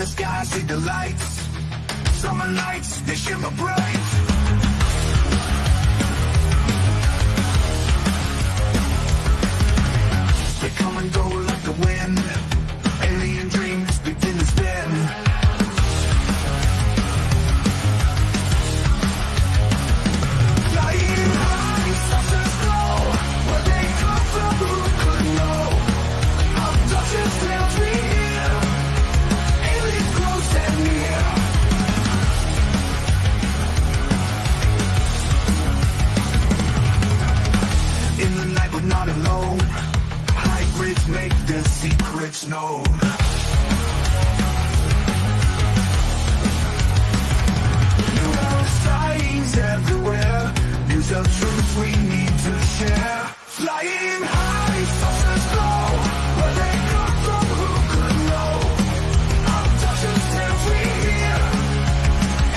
sky, I see the lights. Summer nights, they shimmer bright. They come and go like the wind. Alien dreams begin to spin. Flying high, saucers glow. Where they come from, who could know? Abductions, tales we hear. Aliens close and near. In the night, we're not alone. Hybrids make the secrets known. New sightings everywhere. News of truth we need to share. Flying high, saucers glow. Where they come from, who could know? Abductions, tales we hear.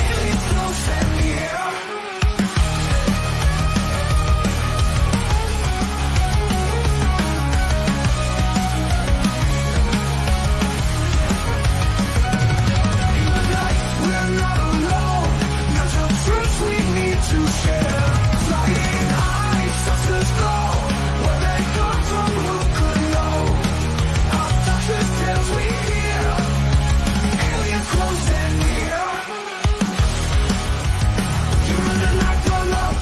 Aliens close and near. To share, flying high, saucers glow. Where they come from, who could know? Abductions, tales we hear. Aliens close and near. Human and life for love.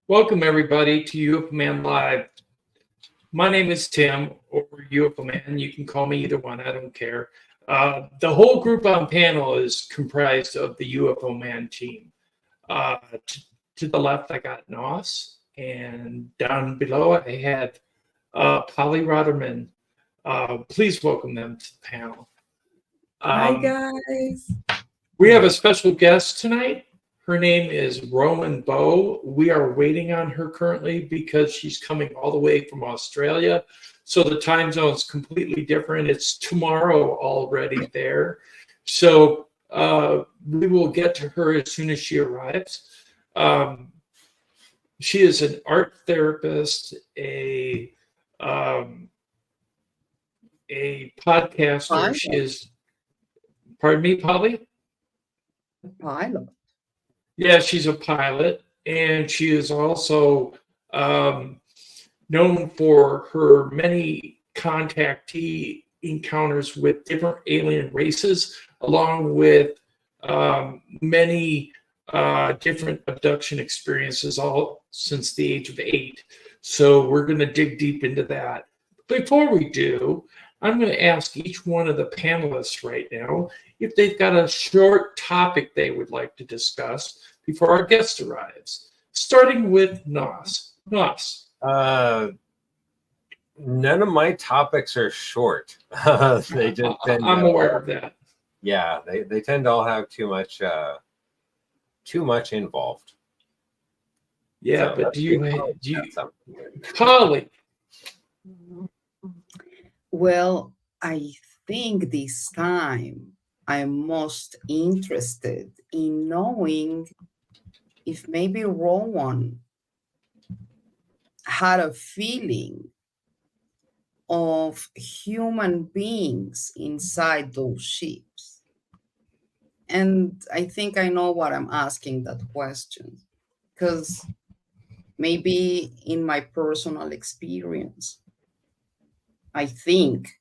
Welcome everybody to UFO Man Live. My name is Tim, or UFO Man. You can call me either one, I don't care. The whole group on panel is comprised of the UFO Man team. To the left, I got Nos, and down below, I had Polly Rotterman. Please welcome them to the panel. Hi, guys. We have a special guest tonight. Her name is Rowan Bow. We are waiting on her currently because she's coming all the way from Australia. So the time zone is completely different. It's tomorrow already there. So we will get to her as soon as she arrives. She is an art therapist, a podcaster. She is, pardon me, Polly? Pilot. Yeah, she's a pilot, and she is also known for her many contactee encounters with different alien races, along with many different abduction experiences all since the age of 8. So we're going to dig deep into that. Before we do, I'm going to ask each one of the panelists right now if they've got a short topic they would like to discuss before our guest arrives. Starting with Nos. Nos. None of my topics are short. They just I'm aware of that. Yeah, they tend to all have too much involved. Yeah, So but do you something. Polly? Well, I think this time I'm most interested in knowing if maybe Rowan had a feeling of human beings inside those ships. And I think I know what I'm asking that question, because maybe in my personal experience, I think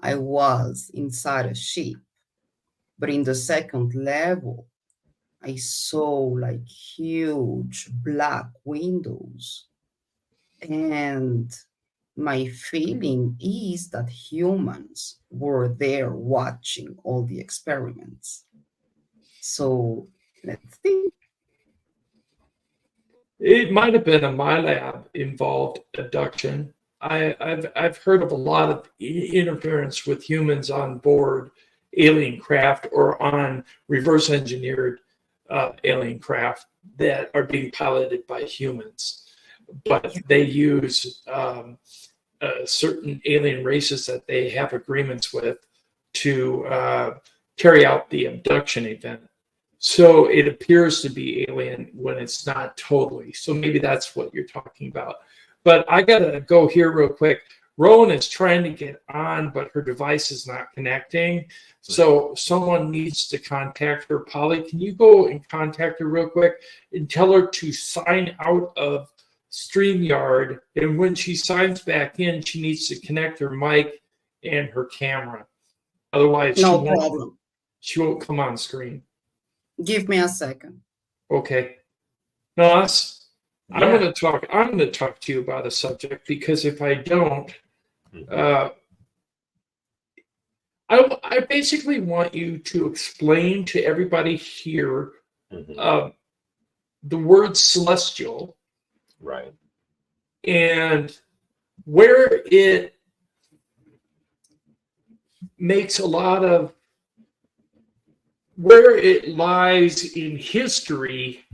I was inside a ship, but in the second level, I saw like huge black windows. And my feeling is that humans were there watching all the experiments. So let's see. It might have been a MyLab involved abduction. I've heard of a lot of interference with humans on board alien craft or on reverse engineered alien craft that are being piloted by humans, but they use certain alien races that they have agreements with to carry out the abduction event. So it appears to be alien when it's not totally. So maybe that's what you're talking about. But I got to go here real quick. Rowan is trying to get on, but her device is not connecting. So someone needs to contact her. Polly, can you go and contact her real quick and tell her to sign out of StreamYard? And when she signs back in, she needs to connect her mic and her camera. Otherwise, No problem. She won't come on screen. Give me a second. Okay. Nos, Yeah. I'm going to talk to you about a subject, because if I don't, I basically want you to explain to everybody here the word celestial, Right. and where it makes a lot of, where it lies in history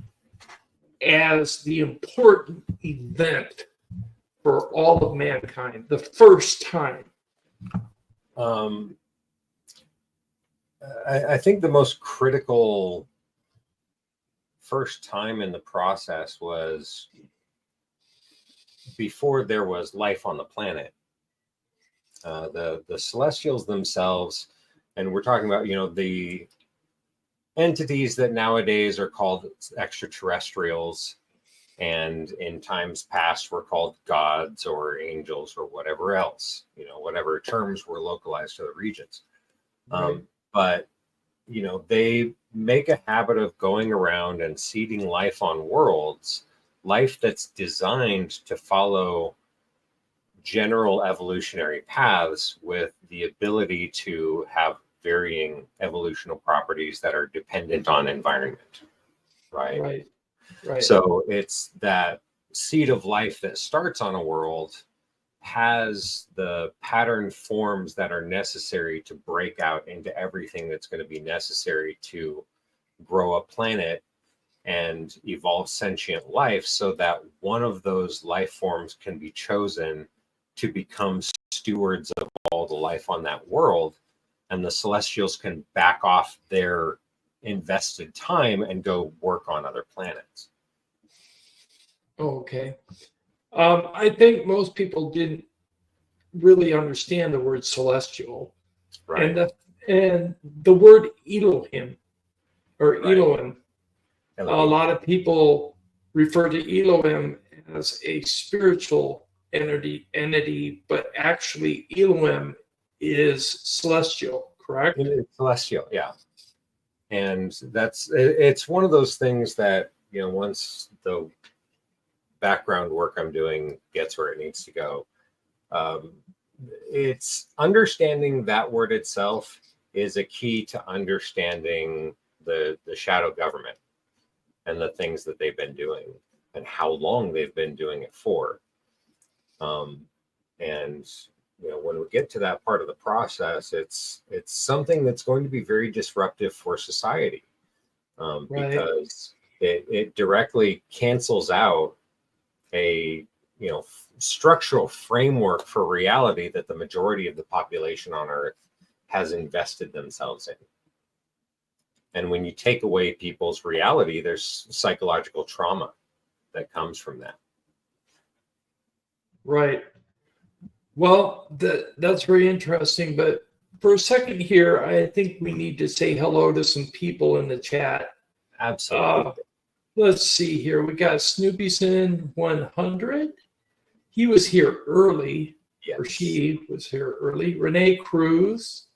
as the important event for all of mankind, the first time. I think the most critical first time in the process was before there was life on the planet. The celestials themselves, and we're talking about, the entities that nowadays are called extraterrestrials, and in times past were called gods or angels or whatever else, whatever terms were localized to the regions. Right. But, they make a habit of going around and seeding life on worlds, life that's designed to follow general evolutionary paths with the ability to have varying evolutional properties that are dependent on environment, right? Right. So it's that seed of life that starts on a world has the pattern forms that are necessary to break out into everything that's going to be necessary to grow a planet and evolve sentient life, so that one of those life forms can be chosen to become stewards of all the life on that world, and the celestials can back off their invested time and go work on other planets. Okay. I think most people didn't really understand the word celestial, Right. and the word Elohim or Right. Elohim. A lot of people refer to Elohim as a spiritual entity, but actually Elohim is celestial, correct? It's celestial, yeah. And it's one of those things that, once the background work I'm doing gets where it needs to go, it's understanding that word itself is a key to understanding the shadow government and the things that they've been doing and how long they've been doing it for. And when we get to that part of the process, it's something that's going to be very disruptive for society, Right. because it directly cancels out a structural framework for reality that the majority of the population on Earth has invested themselves in. And when you take away people's reality, there's psychological trauma that comes from that. Right. Well, that's very interesting. But for a second here, I think we need to say hello to some people in the chat. Absolutely. Let's see here. We got Snoopyson 100. He was here early, Yes. or she was here early. Renee Cruz,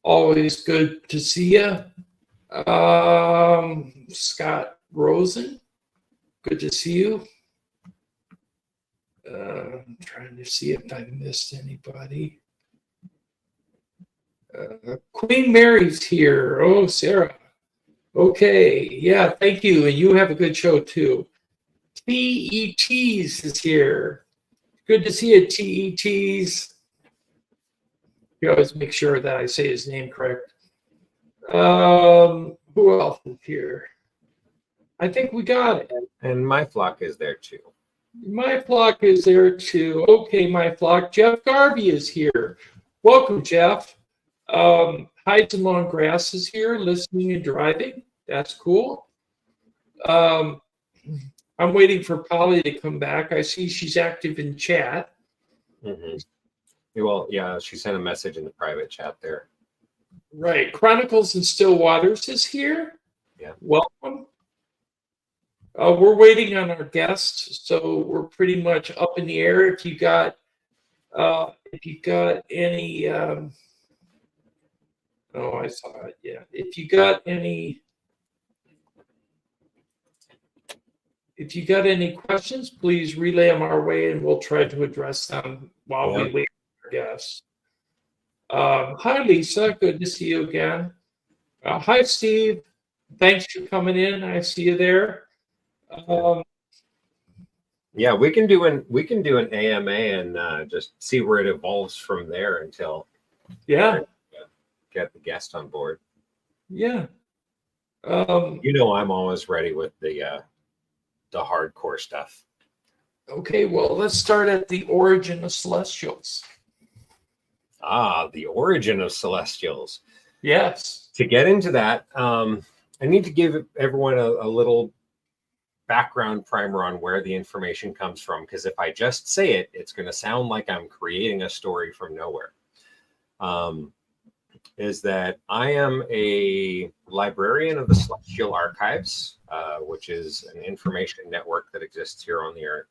always good to see you. Scott Rosen, good to see you. I'm trying to see if I missed anybody. Queen Mary's here. Oh, Sarah. Okay. Yeah, thank you. And you have a good show too. TETs is here. Good to see you, TETs. You always make sure that I say his name correct. Who else is here? I think we got it. And my flock is there too. My flock is there too. Okay, my flock. Jeff Garvey is here. Welcome, Jeff. Hides and Long Grass is here, listening and driving. That's cool. I'm waiting for Polly to come back. I see she's active in chat. Mm-hmm. Well, yeah, she sent a message in the private chat there. Right. Chronicles and Still Waters is here. Yeah. Welcome. We're waiting on our guests, so we're pretty much up in the air. If you got any, oh, I saw it. Yeah. If you got any questions, please relay them our way, and we'll try to address them while we wait for our guests. Hi, Lisa. Good to see you again. Hi, Steve. Thanks for coming in. I see you there. Yeah, we can do an AMA and just see where it evolves from there until Yeah. Get the guest on board. Yeah. I'm always ready with the hardcore stuff. Okay, well, let's start at the origin of celestials. The origin of celestials. Yes. To get into that, I need to give everyone a little background primer on where the information comes from, because if I just say it, it's going to sound like I'm creating a story from nowhere. Is that I am a librarian of the Celestial Archives, which is an information network that exists here on the Earth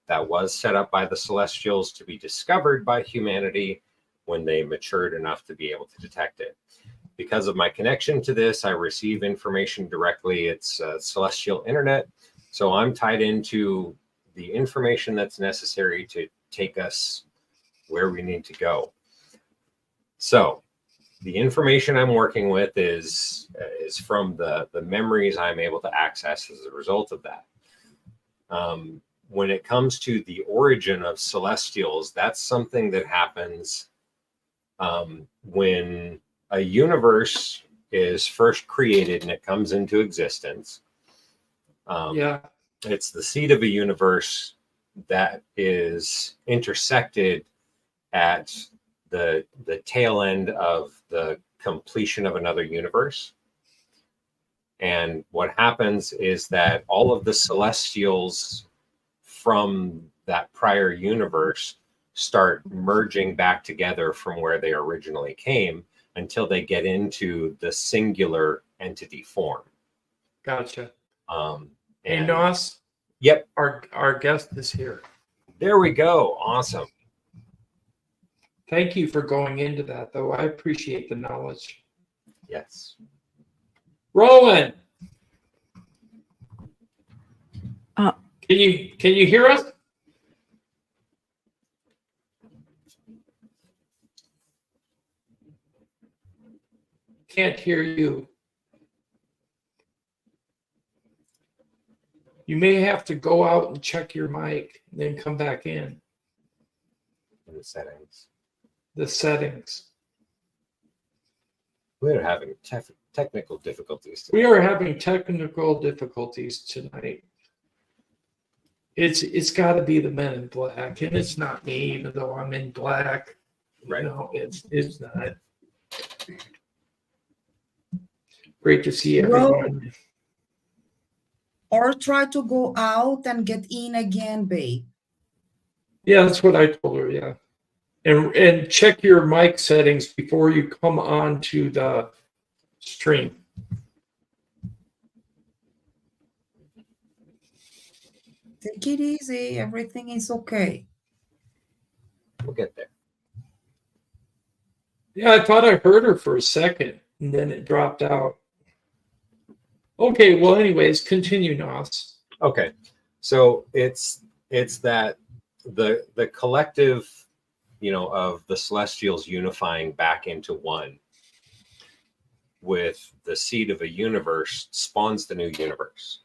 that was set up by the Celestials to be discovered by humanity when they matured enough to be able to detect it. Because of my connection to this, I receive information directly. It's celestial internet. So I'm tied into the information that's necessary to take us where we need to go. So the information I'm working with is from the memories I'm able to access as a result of that. When it comes to the origin of celestials, that's something that happens when a universe is first created and it comes into existence. It's the seed of a universe that is intersected at the tail end of the completion of another universe. And what happens is that all of the celestials from that prior universe start merging back together from where they originally came until they get into the singular entity form. Gotcha. And Nos. Yep. Our guest is here. There we go. Awesome. Thank you for going into that, though. I appreciate the knowledge. Yes. Rowan, Uh, can you hear us? Can't hear you. You may have to go out and check your mic, and then come back in In the settings. the settings. We're having technical difficulties today. We are having technical difficulties tonight. It's got to be the Men in Black, and it's not me, even though I'm in black. Right. No, it's not. Great to see everyone. Or try to go out and get in again, babe. Yeah, that's what I told her. Yeah, and check your mic settings before you come on to the stream. Take it easy. Everything is okay. We'll get there. Yeah, I thought I heard her for a second, and then it dropped out. Okay, well, anyways, continue, Nos. Okay, so it's that the collective, of the Celestials unifying back into one with the seed of a universe spawns the new universe.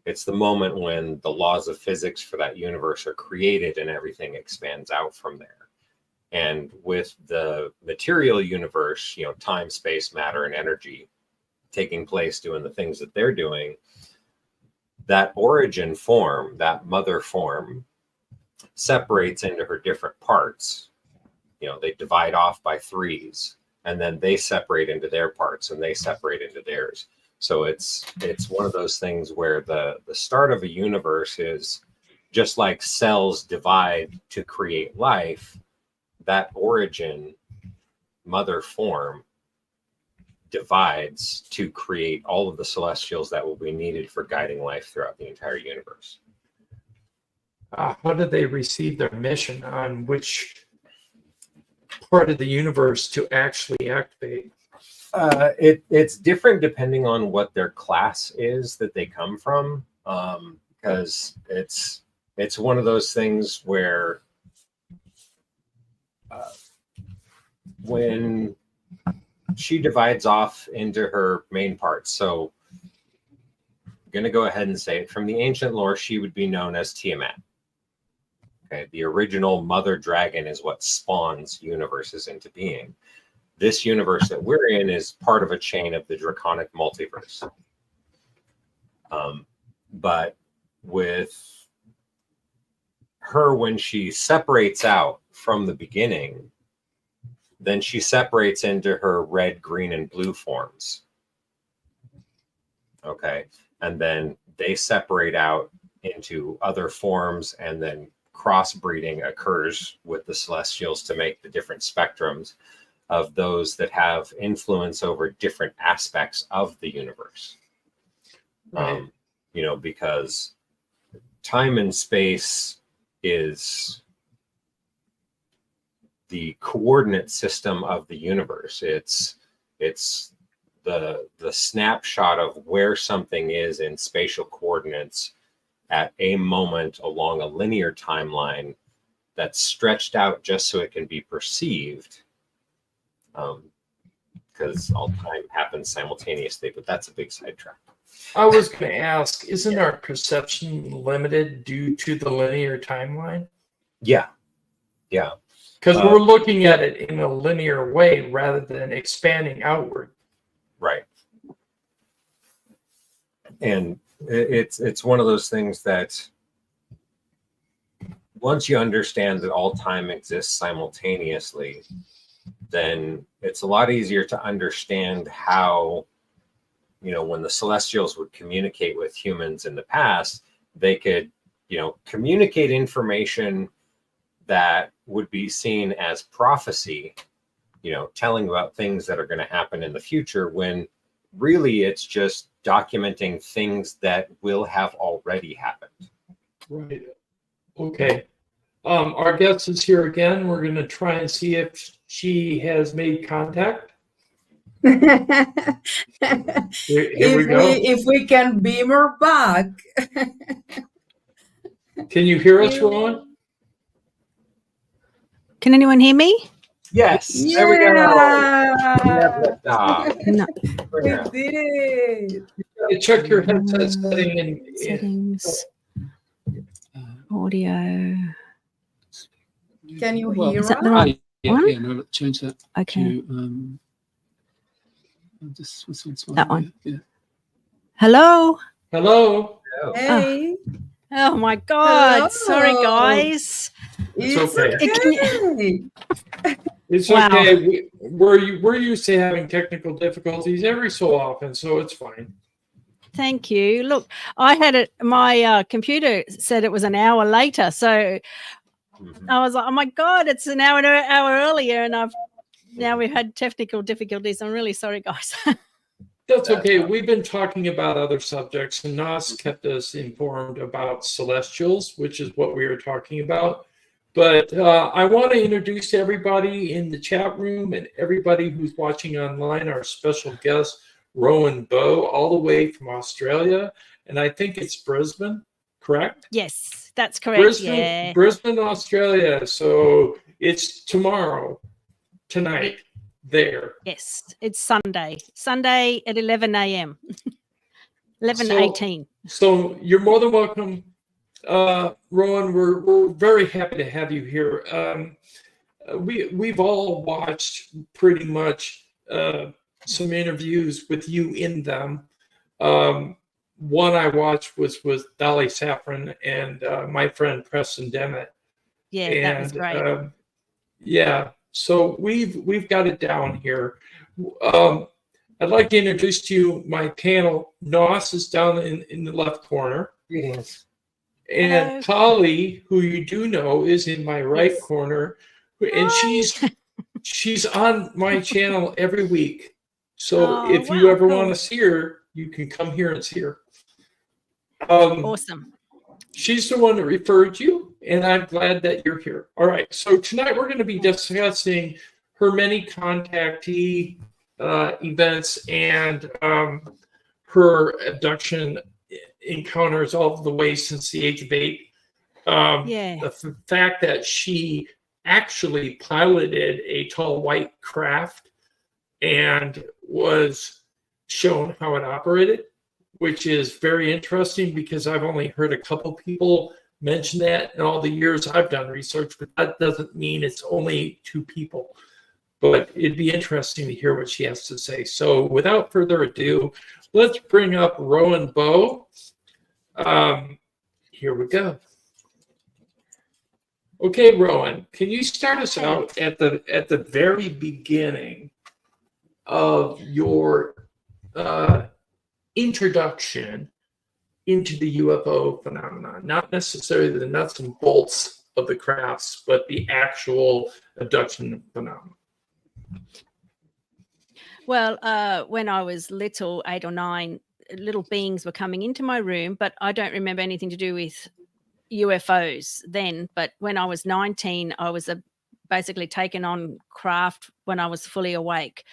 It's the moment when the laws of physics for that universe are created and everything expands out from there. And with the material universe, time, space, matter, and energy taking place, doing the things that they're doing, that origin form, that mother form, separates into her different parts. They divide off by threes, and then they separate into their parts, and they separate into theirs. So it's one of those things where the start of a universe is just like cells divide to create life. That origin mother form divides to create all of the Celestials that will be needed for guiding life throughout the entire universe. How did they receive their mission on which part of the universe to actually activate? It's different depending on what their class is that they come from, because it's one of those things where when she divides off into her main parts. So I'm going to go ahead and say it. From the ancient lore, she would be known as Tiamat. Okay, the original mother dragon is what spawns universes into being. This universe that we're in is part of a chain of the draconic multiverse. But with her, when she separates out from the beginning, then she separates into her red, green, and blue forms. Okay. And then they separate out into other forms, and then crossbreeding occurs with the Celestials to make the different spectrums of those that have influence over different aspects of the universe. Right. Because time and space is the coordinate system of the universe. It's the snapshot of where something is in spatial coordinates at a moment along a linear timeline that's stretched out just so it can be perceived. Because all time happens simultaneously, but that's a big sidetrack. I was going to ask, isn't our perception limited due to the linear timeline? Yeah. Because we're looking at it in a linear way rather than expanding outward. Right. And it's one of those things that once you understand that all time exists simultaneously, then it's a lot easier to understand how, when the Celestials would communicate with humans in the past, they could, communicate information that would be seen as prophecy, telling about things that are going to happen in the future, when really it's just documenting things that will have already happened. Right. Okay. Our guest is here again. We're going to try and see if she has made contact. Here we go. If we can beam her back. Can you hear us, Rowan? Can anyone hear me? Yes, there we go. No. We did it. Check your headset setting and Settings. Audio. Can you Well, hear is that us? the right Yeah, one? yeah, no, change that Okay. to this one's fine. That one. Yeah. Hello. hello. Hey, Oh my God. Sorry, Hello. guys. it's okay. okay. It's Wow. okay. We're used to having technical difficulties every so often, so it's fine. Thank you. Look, I had it. My computer said it was an hour later, so I was like, "Oh my God, it's an hour earlier," and now we've had technical difficulties. I'm really sorry, guys. That's okay. We've been talking about other subjects, and Nas kept us informed about celestials, which is what we were talking about. But I want to introduce everybody in the chat room and everybody who's watching online, our special guest, Rowan Bowe, all the way from Australia. And I think it's Brisbane, correct? Yes, that's correct. Yeah. Brisbane, Australia. So it's tomorrow, tonight, there. Yes, it's Sunday at 11 a.m. 11:18. So you're more than welcome, Rowan. We're very happy to have you here. We've all watched pretty much some interviews with you in them. One I watched was with Dolly Safran and my friend Preston Demmett. Yeah, that was great. Yeah, so we've got it down here. I'd like to introduce to you my panel. Nos is down in the left corner. Greetings. And Polly, who you do know, is in my right corner. And she's on my channel every week. So if you ever want to see her, you can come here and see her. Awesome. She's the one that referred you, and I'm glad that you're here. All right, so tonight we're going to be discussing her many contactee events and her abduction encounters all the way since the age of 8. The fact that she actually piloted a tall white craft and was shown how it operated, which is very interesting because I've only heard a couple people mention that in all the years I've done research, but that doesn't mean it's only 2 people. But it'd be interesting to hear what she has to say. So without further ado, let's bring up Rowan Bowe. Here we go. Okay, Rowan, can you start us out at the very beginning of your introduction into the UFO phenomenon? Not necessarily the nuts and bolts of the crafts, but the actual abduction phenomenon. Well, when I was little, 8 or 9, little beings were coming into my room, but I don't remember anything to do with UFOs then. But when I was 19, I was basically taken on craft when I was fully awake.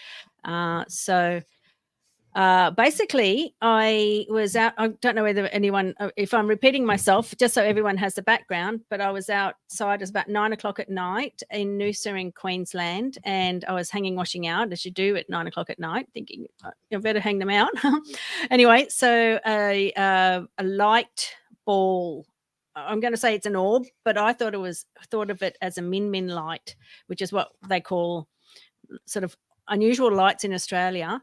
Basically, I was out. I don't know whether anyone, if I'm repeating myself, just so everyone has the background, but I was outside. It was about 9 o'clock at night in Noosa in Queensland, and I was hanging washing out, as you do at 9 o'clock at night, thinking I better hang them out. Anyway, so a light ball. I'm going to say it's an orb, but I thought of it as a min light, which is what they call sort of unusual lights in Australia.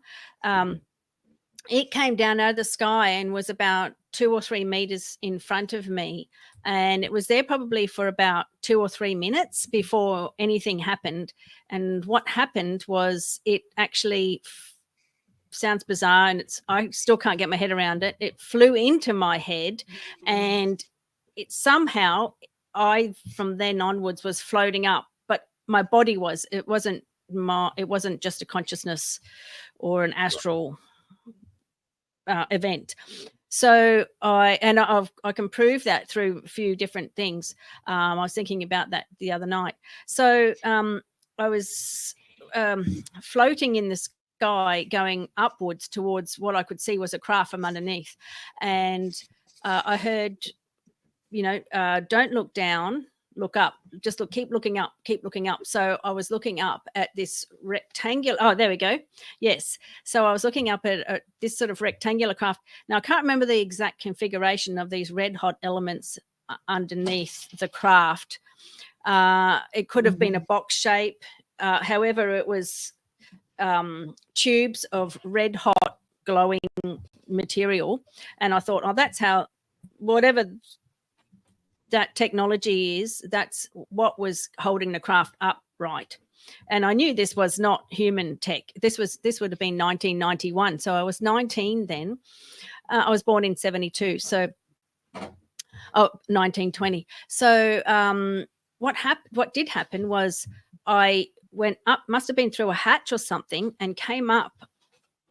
It came down out of the sky and was about 2 or 3 meters in front of me. And it was there probably for about 2 or 3 minutes before anything happened. And what happened was it actually sounds bizarre, and I still can't get my head around it. It flew into my head, and it somehow, from then onwards was floating up, but my body it wasn't just a consciousness or an astral event. So I can prove that through a few different things. I was thinking about that the other night. So I was floating in the sky, sky going upwards towards what I could see was a craft from underneath. And I heard, don't look down, look up, just keep looking up, keep looking up. So I was looking up at this rectangular, oh, there we go. Yes. So I was looking up at this sort of rectangular craft. Now I can't remember the exact configuration of these red hot elements underneath the craft. It could have been a box shape. However, it was tubes of red hot glowing material. And I thought, oh, that's how, whatever that technology is, that's what was holding the craft upright. And I knew this was not human tech. This would have been 1991. So I was 19 then. I was born in 72. So 1920. So what did happen was I went up, must have been through a hatch or something, and came up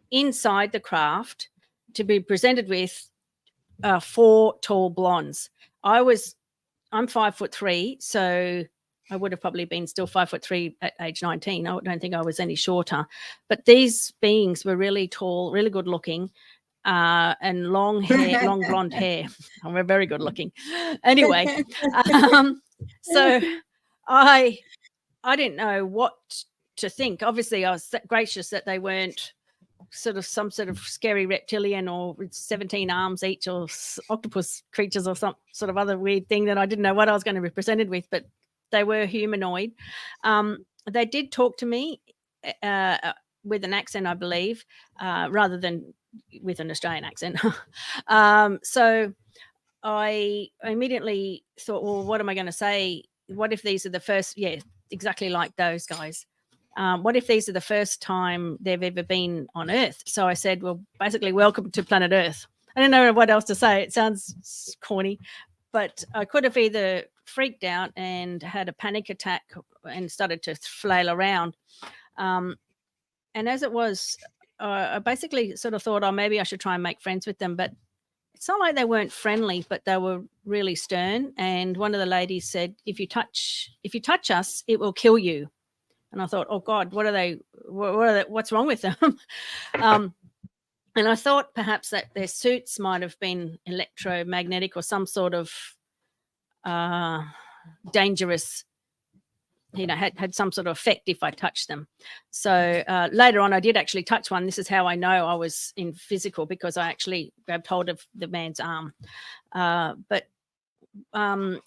inside the craft to be presented with 4 tall blondes. I'm 5'3", so I would have probably been still 5'3" at age 19. I don't think I was any shorter. But these beings were really tall, really good looking, and long hair, long blonde hair. And we're very good looking. Anyway, so I didn't know what to think. Obviously, I was gracious that they weren't some sort of scary reptilian or with 17 arms each, or octopus creatures, or some sort of other weird thing that I didn't know what I was going to be presented with, but they were humanoid. They did talk to me with an accent, I believe, rather than with an Australian accent. So I immediately thought, well, what am I going to say? What if these are the first? Yeah, exactly like those guys. What if these are the first time they've ever been on Earth? So I said, well, basically, welcome to planet Earth. I don't know what else to say. It sounds corny, but I could have either freaked out and had a panic attack and started to flail around. And as it was, I basically sort of thought, oh, maybe I should try and make friends with them. But it's not like they weren't friendly, but they were really stern. And one of the ladies said, if you touch us, it will kill you. And I thought, oh God, what's wrong with them? And I thought perhaps that their suits might have been electromagnetic or some sort of dangerous, had some sort of effect if I touched them. So later on, I did actually touch one. This is how I know I was in physical, because I actually grabbed hold of the man's arm. But I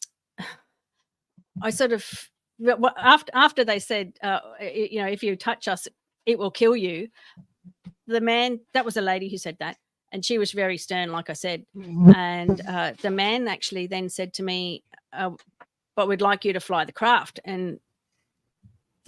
sort of, after they said, if you touch us, it will kill you. The man, that was a lady who said that, and she was very stern, like I said. And the man actually then said to me, but we'd like you to fly the craft. And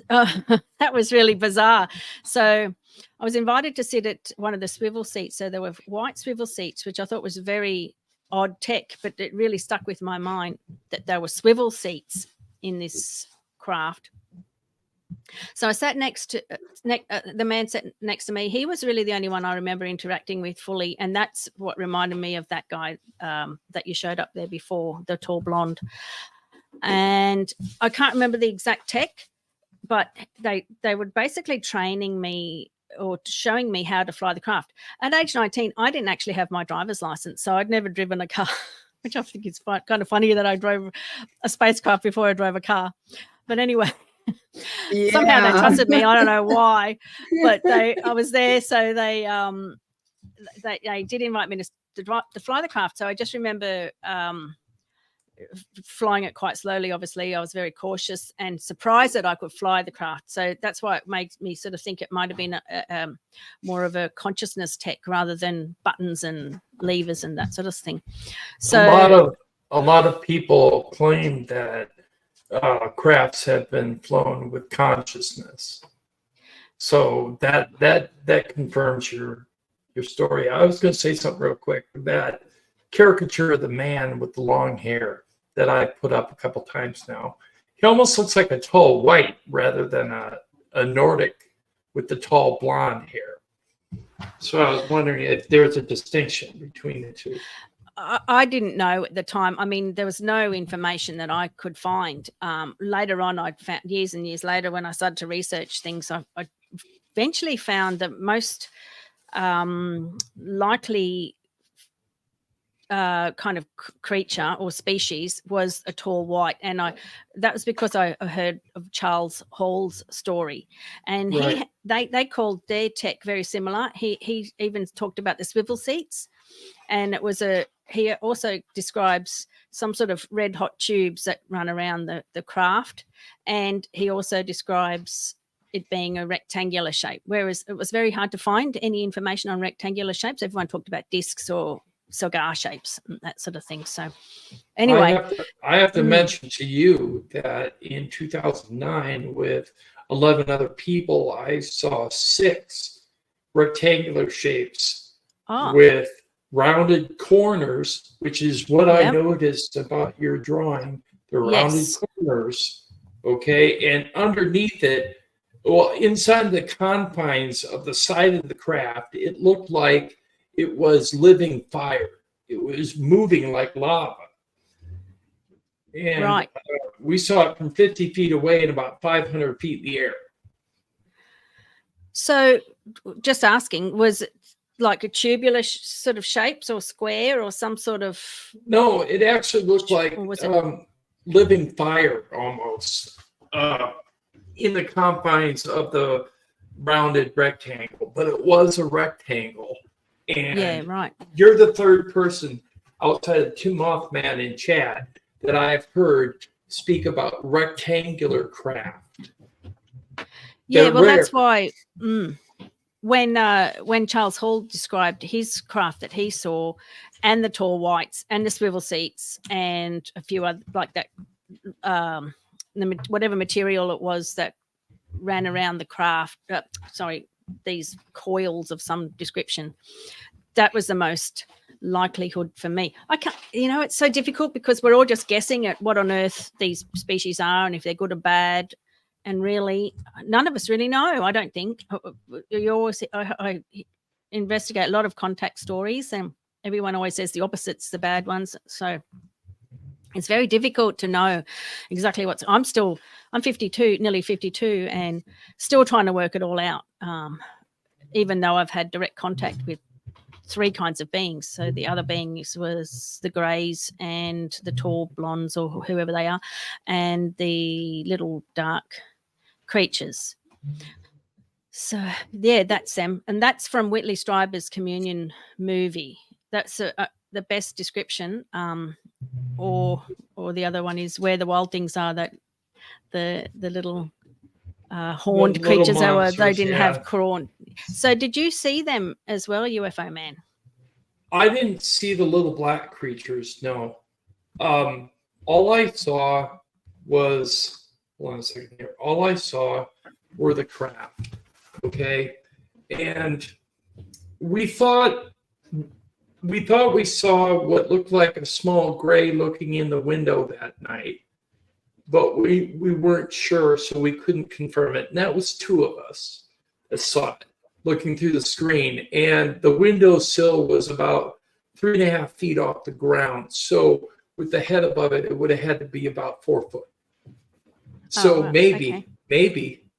that was really bizarre. So I was invited to sit at one of the swivel seats. So there were white swivel seats, which I thought was very odd tech, but it really stuck with my mind that there were swivel seats in this craft. So I sat next to the man sat next to me. He was really the only one I remember interacting with fully, and that's what reminded me of that guy that you showed up there before, the tall blonde. And I can't remember the exact tech, but they were basically training me or showing me how to fly the craft. At age 19, I didn't actually have my driver's license, so I'd never driven a car, which I think is kind of funny that I drove a spacecraft before I drove a car. But anyway, somehow they trusted me. I don't know why, but I was there, so they did invite me to fly the craft. So I just remember flying it quite slowly. Obviously, I was very cautious and surprised that I could fly the craft. So that's why it makes me sort of think it might have been more of a consciousness tech rather than buttons and levers and that sort of thing. So a lot of people claim that crafts have been flown with consciousness. So that confirms your story. I was going to say something real quick. That caricature of the man with the long hair that I put up a couple times now, he almost looks like a tall white rather than a Nordic with the tall blonde hair. So I was wondering if there's a distinction between the two. I didn't know at the time. I mean, there was no information that I could find. Later on, I'd found years and years later when I started to research things, eventually found the most likely kind of creature or species was a tall white, and that was because I heard of Charles Hall's story, and Right. they called their tech very similar. He even talked about the swivel seats, and he also describes some sort of red hot tubes that run around the craft, and he also describes it being a rectangular shape, whereas it was very hard to find any information on rectangular shapes. Everyone talked about discs or cigar shapes and that sort of thing. So anyway, I have to mention to you that in 2009, with 11 other people, I saw 6 rectangular shapes with rounded corners, which is what I noticed about your drawing, the rounded corners. Okay. And underneath it, well, inside the confines of the side of the craft, it looked like it was living fire. It was moving like lava. And we saw it from 50 feet away and about 500 feet in the air. So just asking, was it like a tubular sort of shapes or square or some sort of? No, it actually looked like living fire almost in the confines of the rounded rectangle, but it was a rectangle. And you're the third person outside of Tim Mothman in chat that I've heard speak about rectangular craft. Yeah, well, that's why when Charles Hall described his craft that he saw, and the tall whites and the swivel seats and a few other like that, whatever material it was that ran around the craft, these coils of some description, that was the most likelihood for me. I can't, it's so difficult because we're all just guessing at what on earth these species are and if they're good or bad. And really, none of us really know, I don't think. I investigate a lot of contact stories, and everyone always says the opposite's the bad ones. So it's very difficult to know exactly I'm 52, nearly 52, and still trying to work it all out, even though I've had direct contact with 3 kinds of beings. So the other beings was the greys and the tall blondes or whoever they are, and the little dark creatures. So yeah, that's them, and that's from Whitley Strieber's Communion movie. That's the best description. Or the other one is Where the Wild Things Are, that the little horned creatures they didn't have crawn. So did you see them as well, UFO man? I didn't see the little black creatures, no. All I saw was, hold on a second here. All I saw were the craft, okay? And we thought we saw what looked like a small gray looking in the window that night, but we weren't sure, so we couldn't confirm it. And that was 2 of us that saw it, looking through the screen. And the windowsill was about 3.5 feet off the ground. So with the head above it, it would have had to be about 4 foot. So maybe,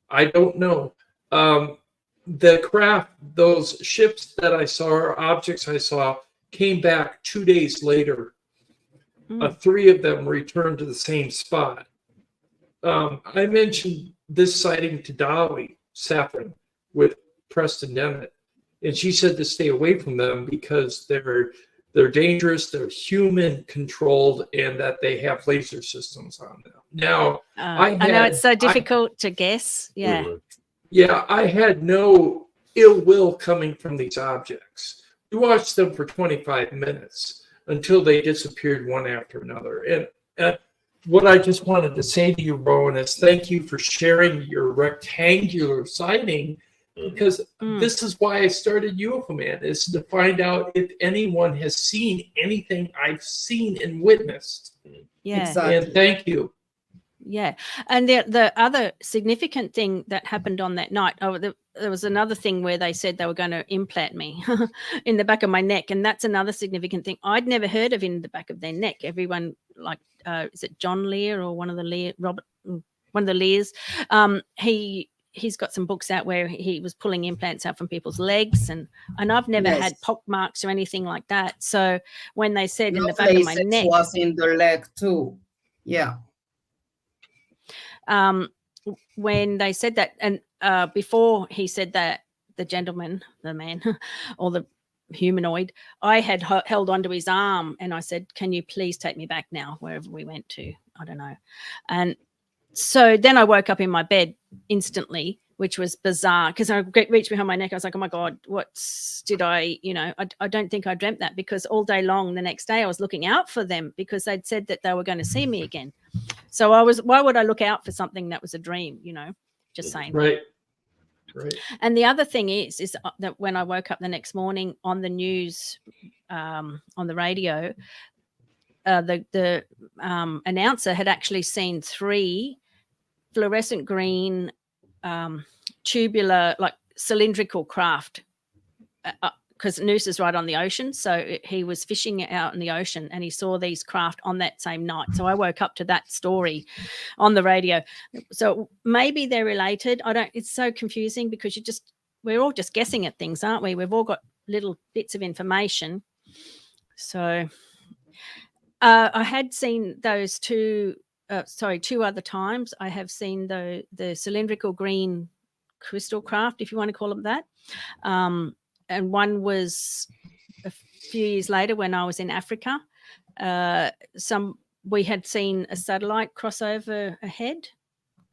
I don't know. The craft, those ships that I saw, or objects I saw, came back 2 days later. 3 of them returned to the same spot. I mentioned this sighting to Dolly Saffron with Preston Dennett, and she said to stay away from them because they're dangerous, they're human controlled, and that they have laser systems on them. Now, I know it's so difficult to guess. Yeah. Yeah, I had no ill will coming from these objects. We watched them for 25 minutes until they disappeared one after another. And what I just wanted to say to you, Rowan, is thank you for sharing your rectangular sighting, because this is why I started UFO Man, is to find out if anyone has seen anything I've seen and witnessed. Yeah. Exactly. And thank you. Yeah. And the other significant thing that happened on that night, there was another thing where they said they were going to implant me in the back of my neck. And that's another significant thing. I'd never heard of in the back of their neck. Everyone, like, is it John Lear or one of the Lears? He he's got some books out where he was pulling implants out from people's legs, and I've never Yes. had pock marks or anything like that. So when they said in the back of my Lovelace's neck, was in the leg too. Yeah. when they said that, and before he said that, the gentleman, the man, or the humanoid, I had held onto his arm and I said, "Can you please take me back now, wherever we went to? I don't know." And so then I woke up in my bed instantly, which was bizarre, because I reached behind my neck. I was like, "Oh my God, I don't think I dreamt that," because all day long the next day I was looking out for them because they'd said that they were going to see me again. So why would I look out for something that was a dream, just saying. Right. And the other thing is that when I woke up the next morning on the news, on the radio, the announcer had actually seen 3 fluorescent green tubular, like cylindrical craft, because Noosa is right on the ocean. So he was fishing out in the ocean and he saw these craft on that same night. So I woke up to that story on the radio. So maybe they're related. It's so confusing because we're all just guessing at things, aren't we? We've all got little bits of information. So I had seen those 2 other times. I have seen the cylindrical green crystal craft, if you want to call them that. And one was a few years later when I was in Africa. We had seen a satellite cross over ahead.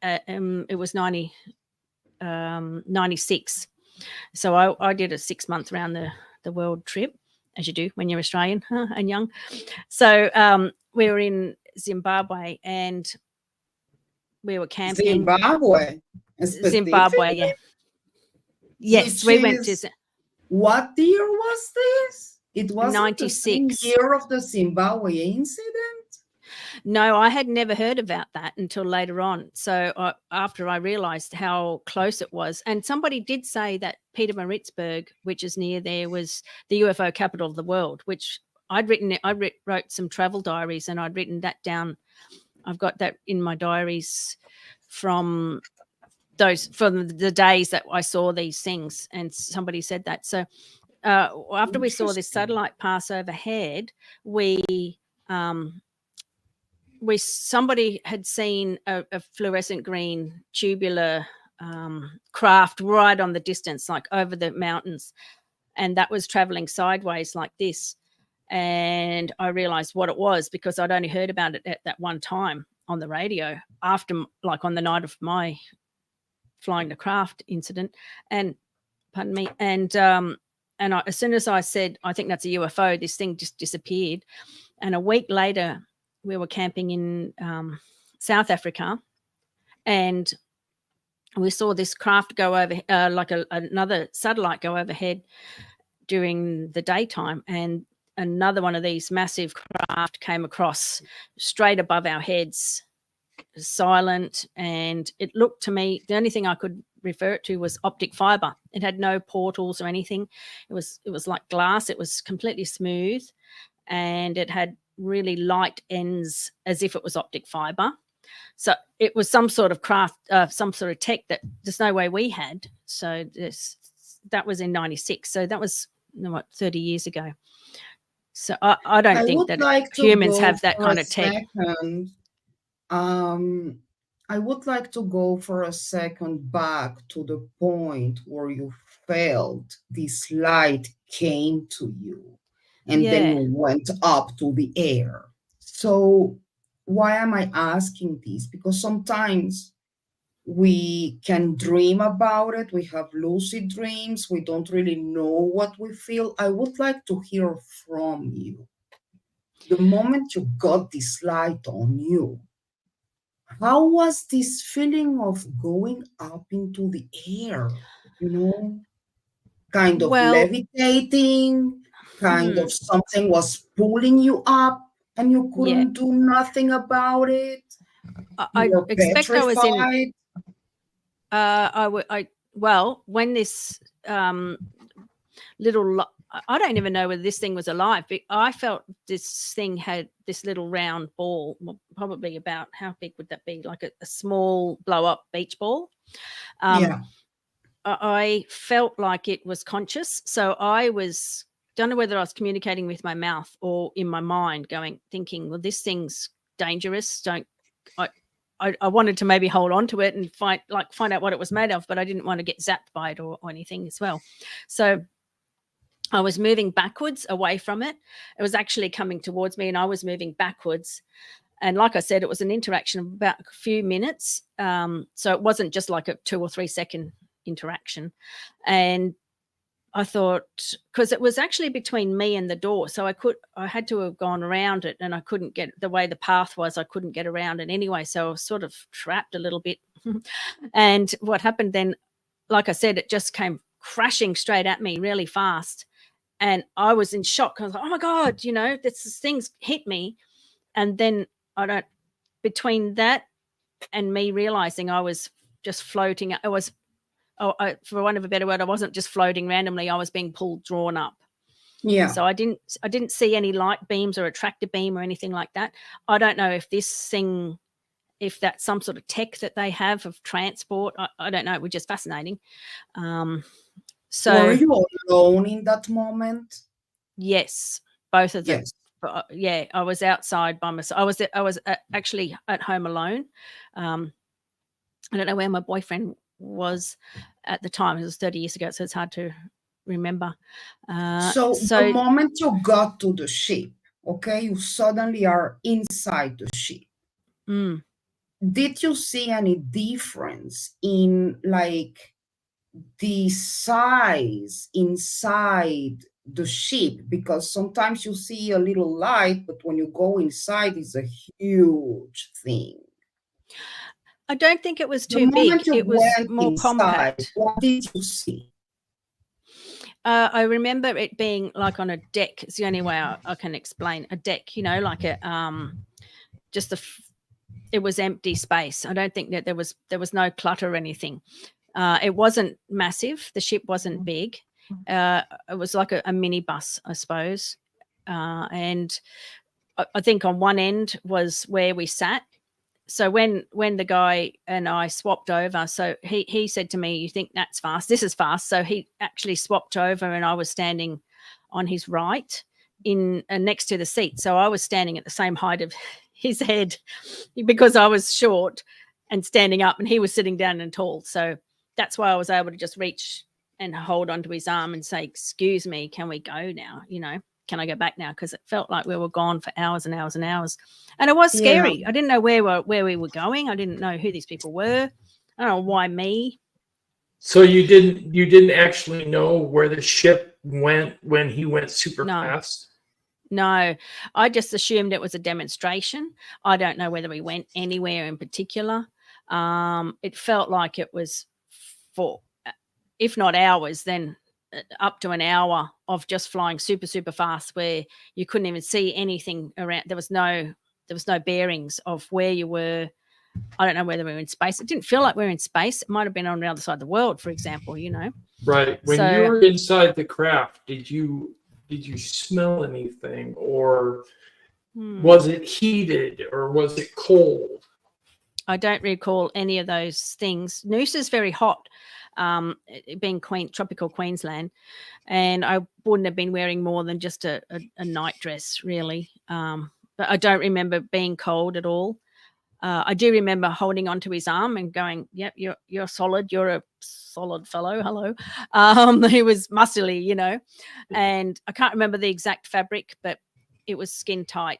It was 96. So I did a 6-month around the world trip, as you do when you're Australian and young. So we were in Zimbabwe and we were camping. Zimbabwe, yeah. Yes, we went to. What year was this? It was 96. The year of the Zimbabwe incident? No, I had never heard about that until later on. So after I realized how close it was, and somebody did say that Pietermaritzburg, which is near there, was the UFO capital of the world, which I'd written it. I wrote some travel diaries and I'd written that down. I've got that in my diaries from the days that I saw these things, and somebody said that. So after we saw this satellite pass overhead, somebody had seen a fluorescent green tubular craft right on the distance, like over the mountains, and that was traveling sideways like this. And I realized what it was because I'd only heard about it at that one time on the radio after, like on the night of my flying the craft incident. And pardon me. And as soon as I said, I think that's a UFO, this thing just disappeared. And a week later, we were camping in South Africa, and we saw this craft go over, like another satellite go overhead during the daytime, and another one of these massive craft came across straight above our heads, silent, and it looked to me, the only thing I could refer it to was optic fiber. It had no portals or anything. It was like glass. It was completely smooth, and it had really light ends as if it was optic fiber. So it was some sort of craft, some sort of tech that there's no way we had. So that was in 96. So that was 30 years ago. So I don't think that humans have that kind of tech. I would like to go for a second back to the point where you felt this light came to you and then you went up to the air. So why am I asking this? Because sometimes we can dream about it. We have lucid dreams. We don't really know what we feel. I would like to hear from you. The moment you got this light on you, how was this feeling of going up into the air, kind of levitating, kind of something was pulling you up and you couldn't do nothing about it? I expect petrified. I was in, when this little I don't even know whether this thing was alive, but I felt this thing had this little round ball, probably about, how big would that be? Like a small blow up beach ball. Yeah. I felt like it was conscious. So I don't know whether I was communicating with my mouth or in my mind thinking, well, this thing's dangerous. I wanted to maybe hold on to it and find out what it was made of, but I didn't want to get zapped by it or anything as well. So I was moving backwards away from it. It was actually coming towards me and I was moving backwards. And like I said, it was an interaction of about a few minutes. So it wasn't just like a 2 or 3 second interaction. And I thought, because it was actually between me and the door, so I had to have gone around it, and I couldn't get, the way the path was, I couldn't get around it anyway. So I was sort of trapped a little bit. And what happened then, like I said, it just came crashing straight at me really fast. And I was in shock. I was like, oh my God, this thing's hit me. And then between that and me realizing I was just floating, for want of a better word, I wasn't just floating randomly. I was being drawn up. Yeah. So I didn't see any light beams or a tractor beam or anything like that. I don't know if if that's some sort of tech that they have of transport. I don't know. It was just fascinating. So were you alone in that moment? Yes, both of them. Yes. But, yeah, I was outside by myself. I was actually at home alone. I don't know where my boyfriend was at the time. It was 30 years ago, so it's hard to remember. So the moment you got to the ship, okay, you suddenly are inside the ship. Mm. Did you see any difference in like the size inside the ship? Because sometimes you see a little light, but when you go inside, it's a huge thing. I don't think it was too big. It was more compact. What did you see? I remember it being like on a deck. It's the only way I can explain a deck. Like it was empty space. I don't think that there was no clutter or anything. It wasn't massive. The ship wasn't big. It was like a minibus, I suppose. And I think on one end was where we sat. So when the guy and I swapped over, so he said to me, you think that's fast? This is fast. So he actually swapped over and I was standing on his right next to the seat. So I was standing at the same height of his head because I was short and standing up, and he was sitting down and tall. So that's why I was able to just reach and hold onto his arm and say, excuse me, can we go now? Can I go back now? Because it felt like we were gone for hours and hours and hours. And it was scary. Yeah. I didn't know where we were going. I didn't know who these people were. I don't know why me. So you didn't actually know where the ship went when he went super fast? No, I just assumed it was a demonstration. I don't know whether we went anywhere in particular. It felt like it was for, if not hours, then up to an hour of just flying super, super fast where you couldn't even see anything around. There was no bearings of where you were. I don't know whether we were in space. It didn't feel like we were in space. It might have been on the other side of the world, for example, Right. When you were inside the craft, did you smell anything, or was it heated, or was it cold? I don't recall any of those things. Noosa's very hot. Being tropical Queensland, and I wouldn't have been wearing more than just a night dress, really. But I don't remember being cold at all. I do remember holding onto his arm and going, "Yep, you're solid. You're a solid fellow." Hello. He was muscly, and I can't remember the exact fabric, but it was skin tight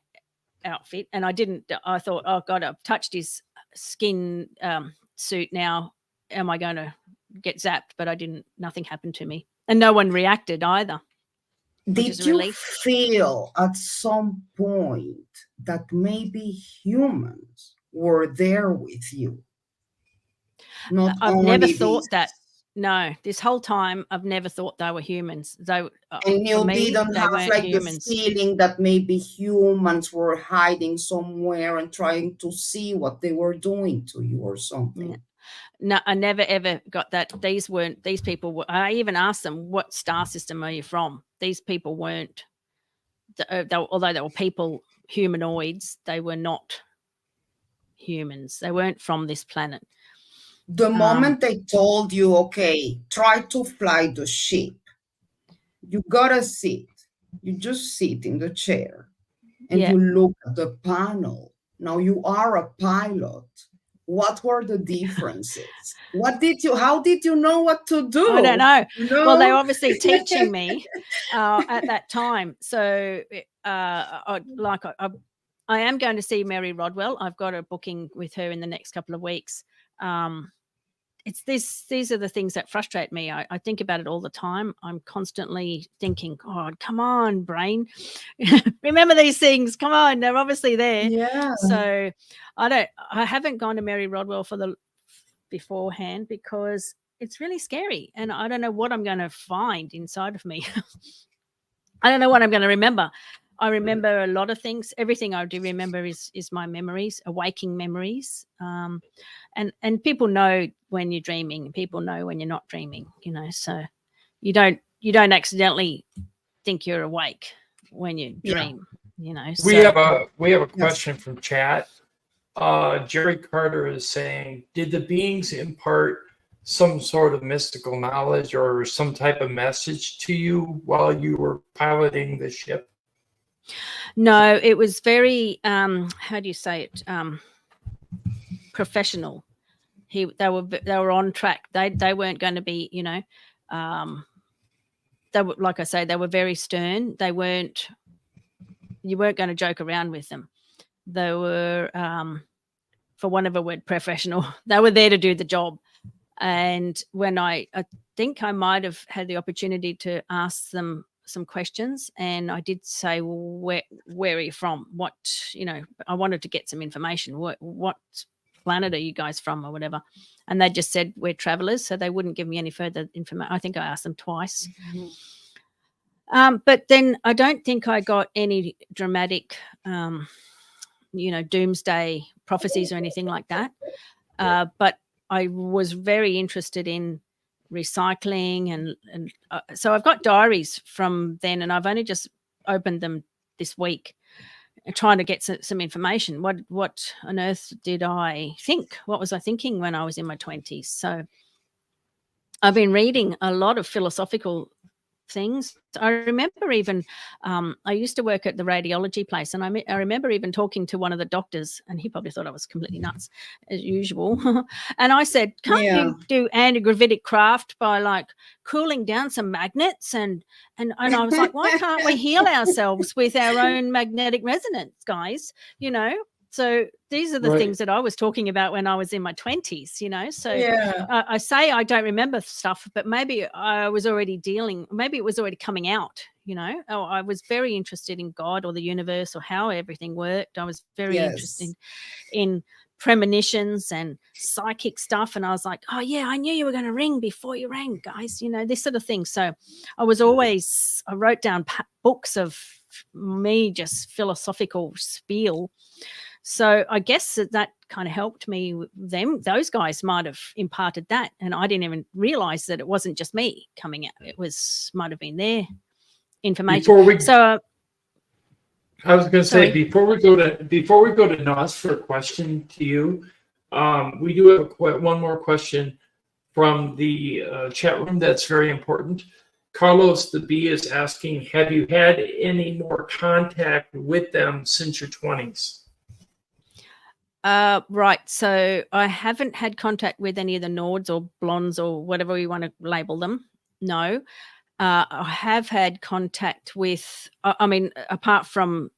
outfit. And I thought, oh God, I've touched his skin suit now. Am I going to get zapped? But I didn't. Nothing happened to me, and no one reacted either. Did you feel at some point that maybe humans were there with you? I've never thought that. No, this whole time I've never thought they were humans. And you didn't have like the feeling that maybe humans were hiding somewhere and trying to see what they were doing to you or something? Yeah. No, I never ever got that. These people were, I even asked them, what star system are you from? these people weren't, although they were people, humanoids, they were not humans. They weren't from this planet. The moment they told you, okay, try to fly the ship, you gotta sit. You just sit in the chair and Yeah. you look at the panel. Now you are a pilot. What were the differences? How did you know what to do? I don't know. You know? Well, they were obviously teaching me at that time. So I am going to see Mary Rodwell. I've got a booking with her in the next couple of weeks. These are the things that frustrate me. I think about it all the time. I'm constantly thinking, God, come on, brain. Remember these things. Come on, they're obviously there. Yeah. So I haven't gone to Mary Rodwell beforehand because it's really scary. And I don't know what I'm going to find inside of me. I don't know what I'm going to remember. I remember a lot of things. Everything I do remember is my memories, waking memories. And people know when you're dreaming. People know when you're not dreaming. So you don't accidentally think you're awake when you dream. We have a question from chat. Jerry Carter is saying, did the beings impart some sort of mystical knowledge or some type of message to you while you were piloting the ship? No, it was very, how do you say it? Professional. They were on track. They weren't going to be, they were, like I say, they were very stern. You weren't going to joke around with them. They were, for want of a word, professional. They were there to do the job. And when I think I might have had the opportunity to ask them some questions, and I did say, well, where are you from? What, I wanted to get some information. What planet are you guys from or whatever? And they just said, we're travelers. So they wouldn't give me any further information. I think I asked them twice. Mm-hmm. But then I don't think I got any dramatic, doomsday prophecies or anything like that. But I was very interested in recycling and so I've got diaries from then, and I've only just opened them this week trying to get some information. What on earth did I think? What was I thinking when I was in my 20s? So I've been reading a lot of philosophical things. I remember even I used to work at the radiology place, and I remember even talking to one of the doctors, and he probably thought I was completely nuts as usual. And I said, can't you do anti-gravitic craft by like cooling down some magnets? And I was like, why can't we heal ourselves with our own magnetic resonance, guys? So these are the things that I was talking about when I was in my 20s, So I say I don't remember stuff, but maybe I was already maybe it was already coming out, I was very interested in God or the universe or how everything worked. I was very interested in premonitions and psychic stuff. And I was like, oh, yeah, I knew you were going to ring before you rang, guys, this sort of thing. So I wrote down books of me just philosophical spiel. So I guess that kind of helped me with them. Those guys might have imparted that, and I didn't even realize that it wasn't just me coming out. It might have been their information. I was going to say, before we go to Nas for a question to you, we do have one more question from the chat room that's very important. Carlos the B is asking, have you had any more contact with them since your 20s? Right. So I haven't had contact with any of the Nords or Blondes or whatever you want to label them. No. I have had contact with, apart from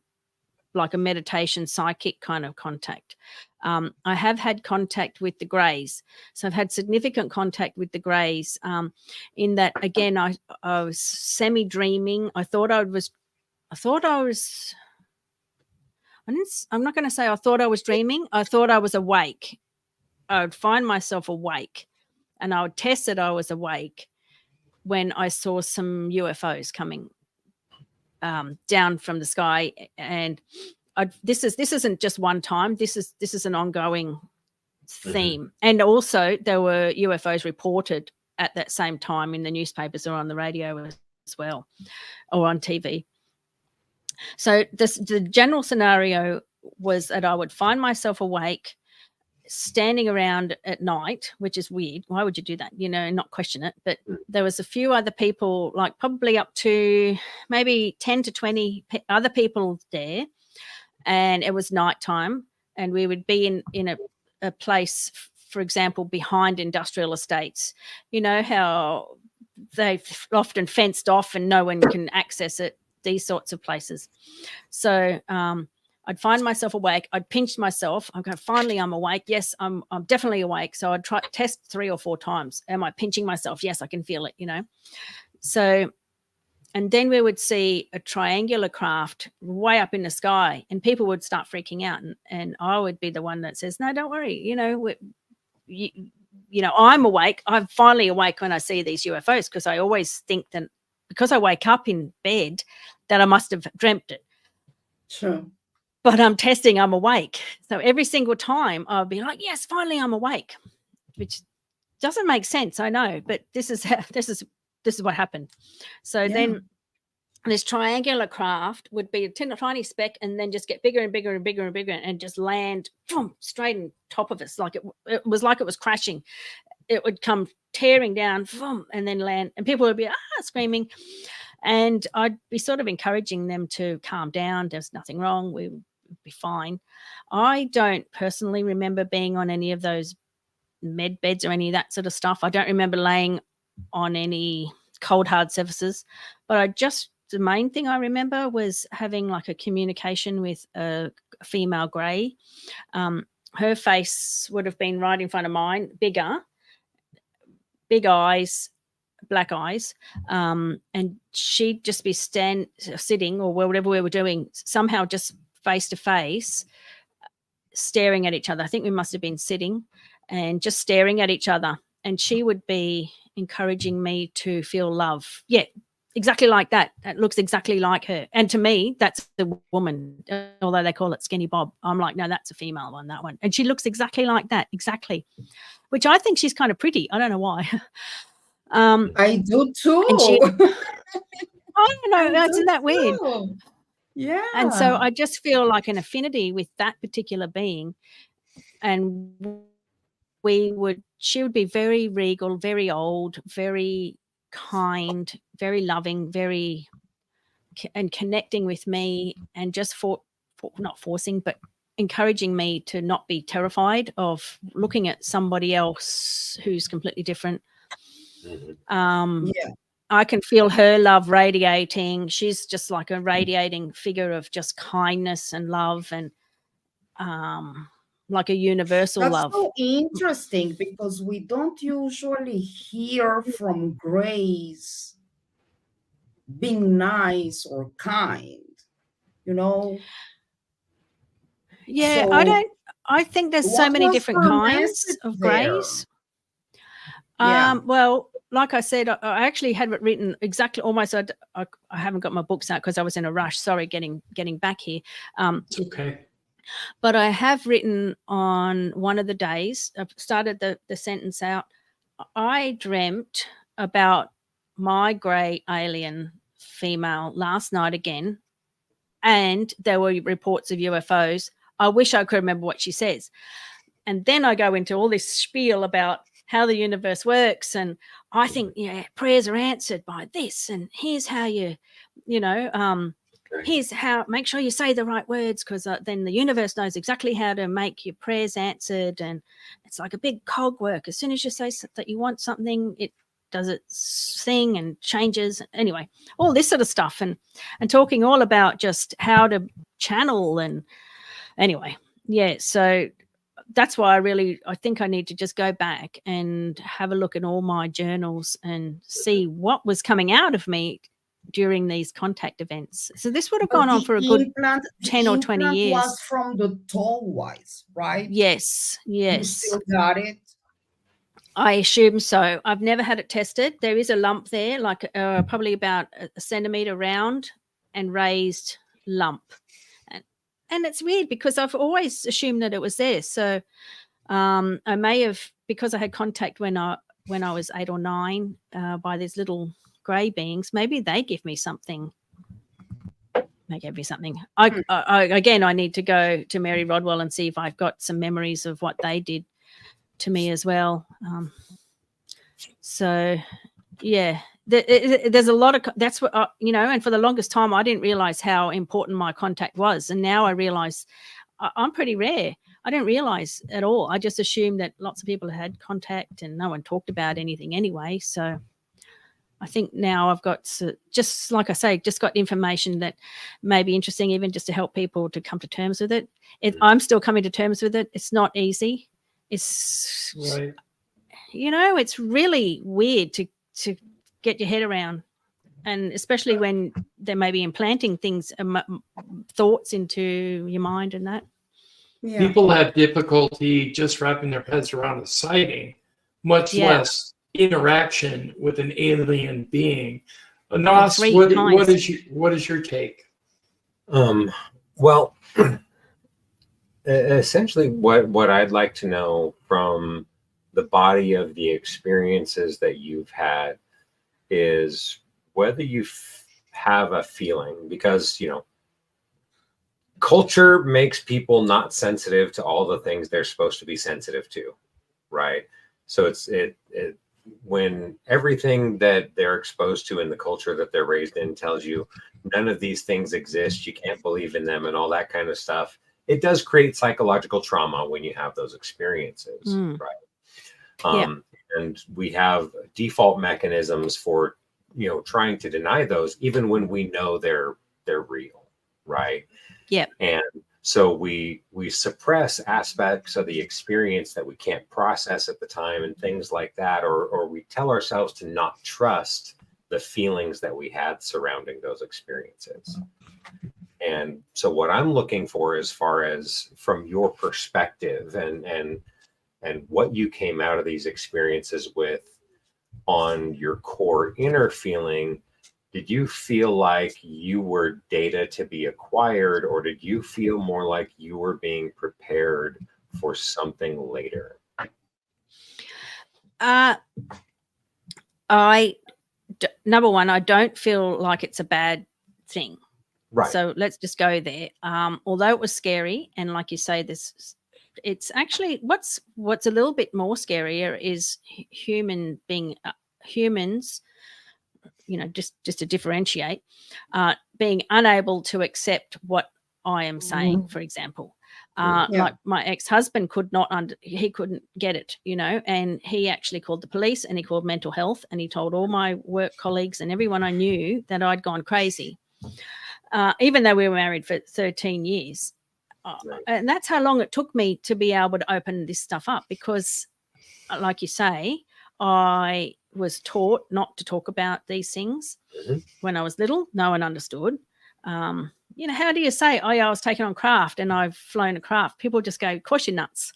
like a meditation psychic kind of contact, I have had contact with the Greys. So I've had significant contact with the Greys in that, again, I was semi-dreaming. I'm not going to say I thought I was dreaming. I thought I was awake. I would find myself awake, and I would test that I was awake when I saw some UFOs coming down from the sky. And this isn't just one time. This is an ongoing theme. Mm-hmm. And also there were UFOs reported at that same time in the newspapers or on the radio as well, or on TV. So the general scenario was that I would find myself awake, standing around at night, which is weird. Why would you do that? And not question it. But there was a few other people, like probably up to maybe 10 to 20 other people there. And it was nighttime. And we would be in a place, for example, behind industrial estates. You know how they've often fenced off and no one can access it, these sorts of places. So I'd find myself awake. I'd pinch myself. I'd go, finally, I'm awake. Yes, I'm definitely awake. So I'd test 3 or 4 times. Am I pinching myself? Yes, I can feel it, So, and then we would see a triangular craft way up in the sky, and people would start freaking out. And I would be the one that says, no, don't worry. I'm awake. I'm finally awake when I see these UFOs, because I always think that because I wake up in bed that I must have dreamt it. Sure. But I'm testing, I'm awake. So every single time I'll be like, yes, finally I'm awake, which doesn't make sense, I know, but this is what happened. So then this triangular craft would be a tiny speck, and then just get bigger and bigger and bigger and bigger, and just land straight on top of us. Like it was like it was crashing. It would come tearing down and then land, and people would be screaming. And I'd be sort of encouraging them to calm down. There's nothing wrong. We would be fine. I don't personally remember being on any of those med beds or any of that sort of stuff. I don't remember laying on any cold, hard surfaces. But the main thing I remember was having like a communication with a female grey. Her face would have been right in front of mine, bigger, big eyes, black eyes, and she'd just be sitting or whatever we were doing, somehow just face to face, staring at each other. I think we must have been sitting and just staring at each other, and she would be encouraging me to feel love. Yeah, exactly like that. That looks exactly like her. And to me, that's the woman, although they call it Skinny Bob. I'm like, no, that's a female one, that one. And she looks exactly like that, exactly, which I think she's kind of pretty. I don't know why. I do too. And I don't know. Isn't that weird? Yeah. And so I just feel like an affinity with that particular being. And she would be very regal, very old, very kind, very loving, and connecting with me, and just not forcing, but encouraging me to not be terrified of looking at somebody else who's completely different. I can feel her love radiating. She's just like a radiating figure of just kindness and love, and like a universal love. That's so interesting, because we don't usually hear from grays being nice or kind, Yeah, So I think there's so what many was different her kinds message of there? greys. Yeah. Well, like I said, I actually had it written exactly almost. I haven't got my books out because I was in a rush. Sorry, getting back here. It's okay. But I have written on one of the days, I've started the sentence out. I dreamt about my grey alien female last night again, and there were reports of UFOs. I wish I could remember what she says. And then I go into all this spiel about how the universe works, and I think prayers are answered by this, and here's how here's how, make sure you say the right words, because then the universe knows exactly how to make your prayers answered. And it's like a big cog work. As soon as you say that you want something, it does its thing and changes. Anyway, all this sort of stuff, and talking all about just how to channel. And anyway, so that's why I think I need to just go back and have a look at all my journals and see what was coming out of me during these contact events. So this would have gone on for a good 10 or 20 years. Was from the tall-wise, right? Yes. You still got it? I assume so. I've never had it tested. There is a lump there, like probably about a centimetre round and raised lump. And it's weird because I've always assumed that it was there. So I may have, because I had contact when I was 8 or 9 by this little grey beings, maybe they give me something. They gave me something. Again, I need to go to Mary Rodwell and see if I've got some memories of what they did to me as well. So, yeah, there's a lot of, that's what, you know, and for the longest time, I didn't realize how important my contact was. And now I realize I'm pretty rare. I didn't realize at all. I just assumed that lots of people had contact and no one talked about anything anyway. So I think now I've got, just like I say, just got information that may be interesting, even just to help people to come to terms with it. I'm still coming to terms with it. It's not easy. It's, Right. you know, it's really weird to get your head around. And especially when they may be implanting things, thoughts into your mind and that. Yeah. People have difficulty just wrapping their heads around a sighting, much less interaction with an alien being. Anas, what is your take? Well, essentially what I'd like to know from the body of the experiences that you've had is whether you have a feeling, because, you know, culture makes people not sensitive to all the things they're supposed to be sensitive to, right? So it's when everything that they're exposed to in the culture that they're raised in tells you none of these things exist, you can't believe in them and all that kind of stuff, it does create psychological trauma when you have those experiences, right? And we have default mechanisms for, you know, trying to deny those even when we know they're real, right? Yeah. And so we suppress aspects of the experience that we can't process at the time and things like that, or we tell ourselves to not trust the feelings that we had surrounding those experiences. And so what I'm looking for, as far as from your perspective and what you came out of these experiences with on your core inner feeling, did you feel like you were data to be acquired, or did you feel more like you were being prepared for something later? Number one, I don't feel like it's a bad thing. Right. So let's just go there. Although it was scary, and like you say, it's actually what's a little bit more scarier is humans, you know, just to differentiate, being unable to accept what I am saying, for example. Like my ex-husband he couldn't get it, you know, and he actually called the police and he called mental health and he told all my work colleagues and everyone I knew that I'd gone crazy, even though we were married for 13 years. And that's how long it took me to be able to open this stuff up, because like you say, I was taught not to talk about these things when I was little. No one understood. You know, how do you say, oh, yeah, I was taken on craft and I've flown a craft? People just go, of course you're nuts,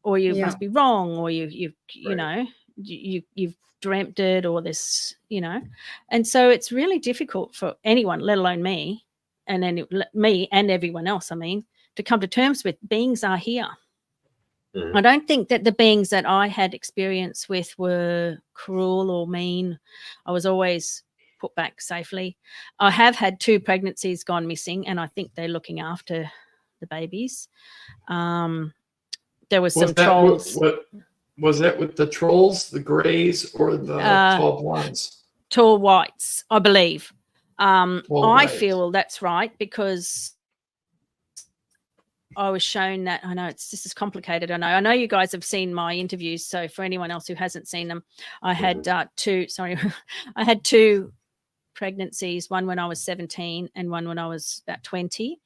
or you must be wrong, or you know, you've dreamt it, or this, you know. And so it's really difficult for anyone, let alone me, and then me and everyone else, I mean, to come to terms with beings are here. I don't think that the beings that I had experience with were cruel or mean. I was always put back safely. I have had 2 pregnancies gone missing, and I think they're looking after the babies. There was some trolls. Was that with the trolls, the greys, or the tall blondes? Tall whites, I believe. I feel that's right, because I was shown that, I know this is complicated. I know you guys have seen my interviews. So for anyone else who hasn't seen them, I had 2 pregnancies, one when I was 17 and one when I was about 20.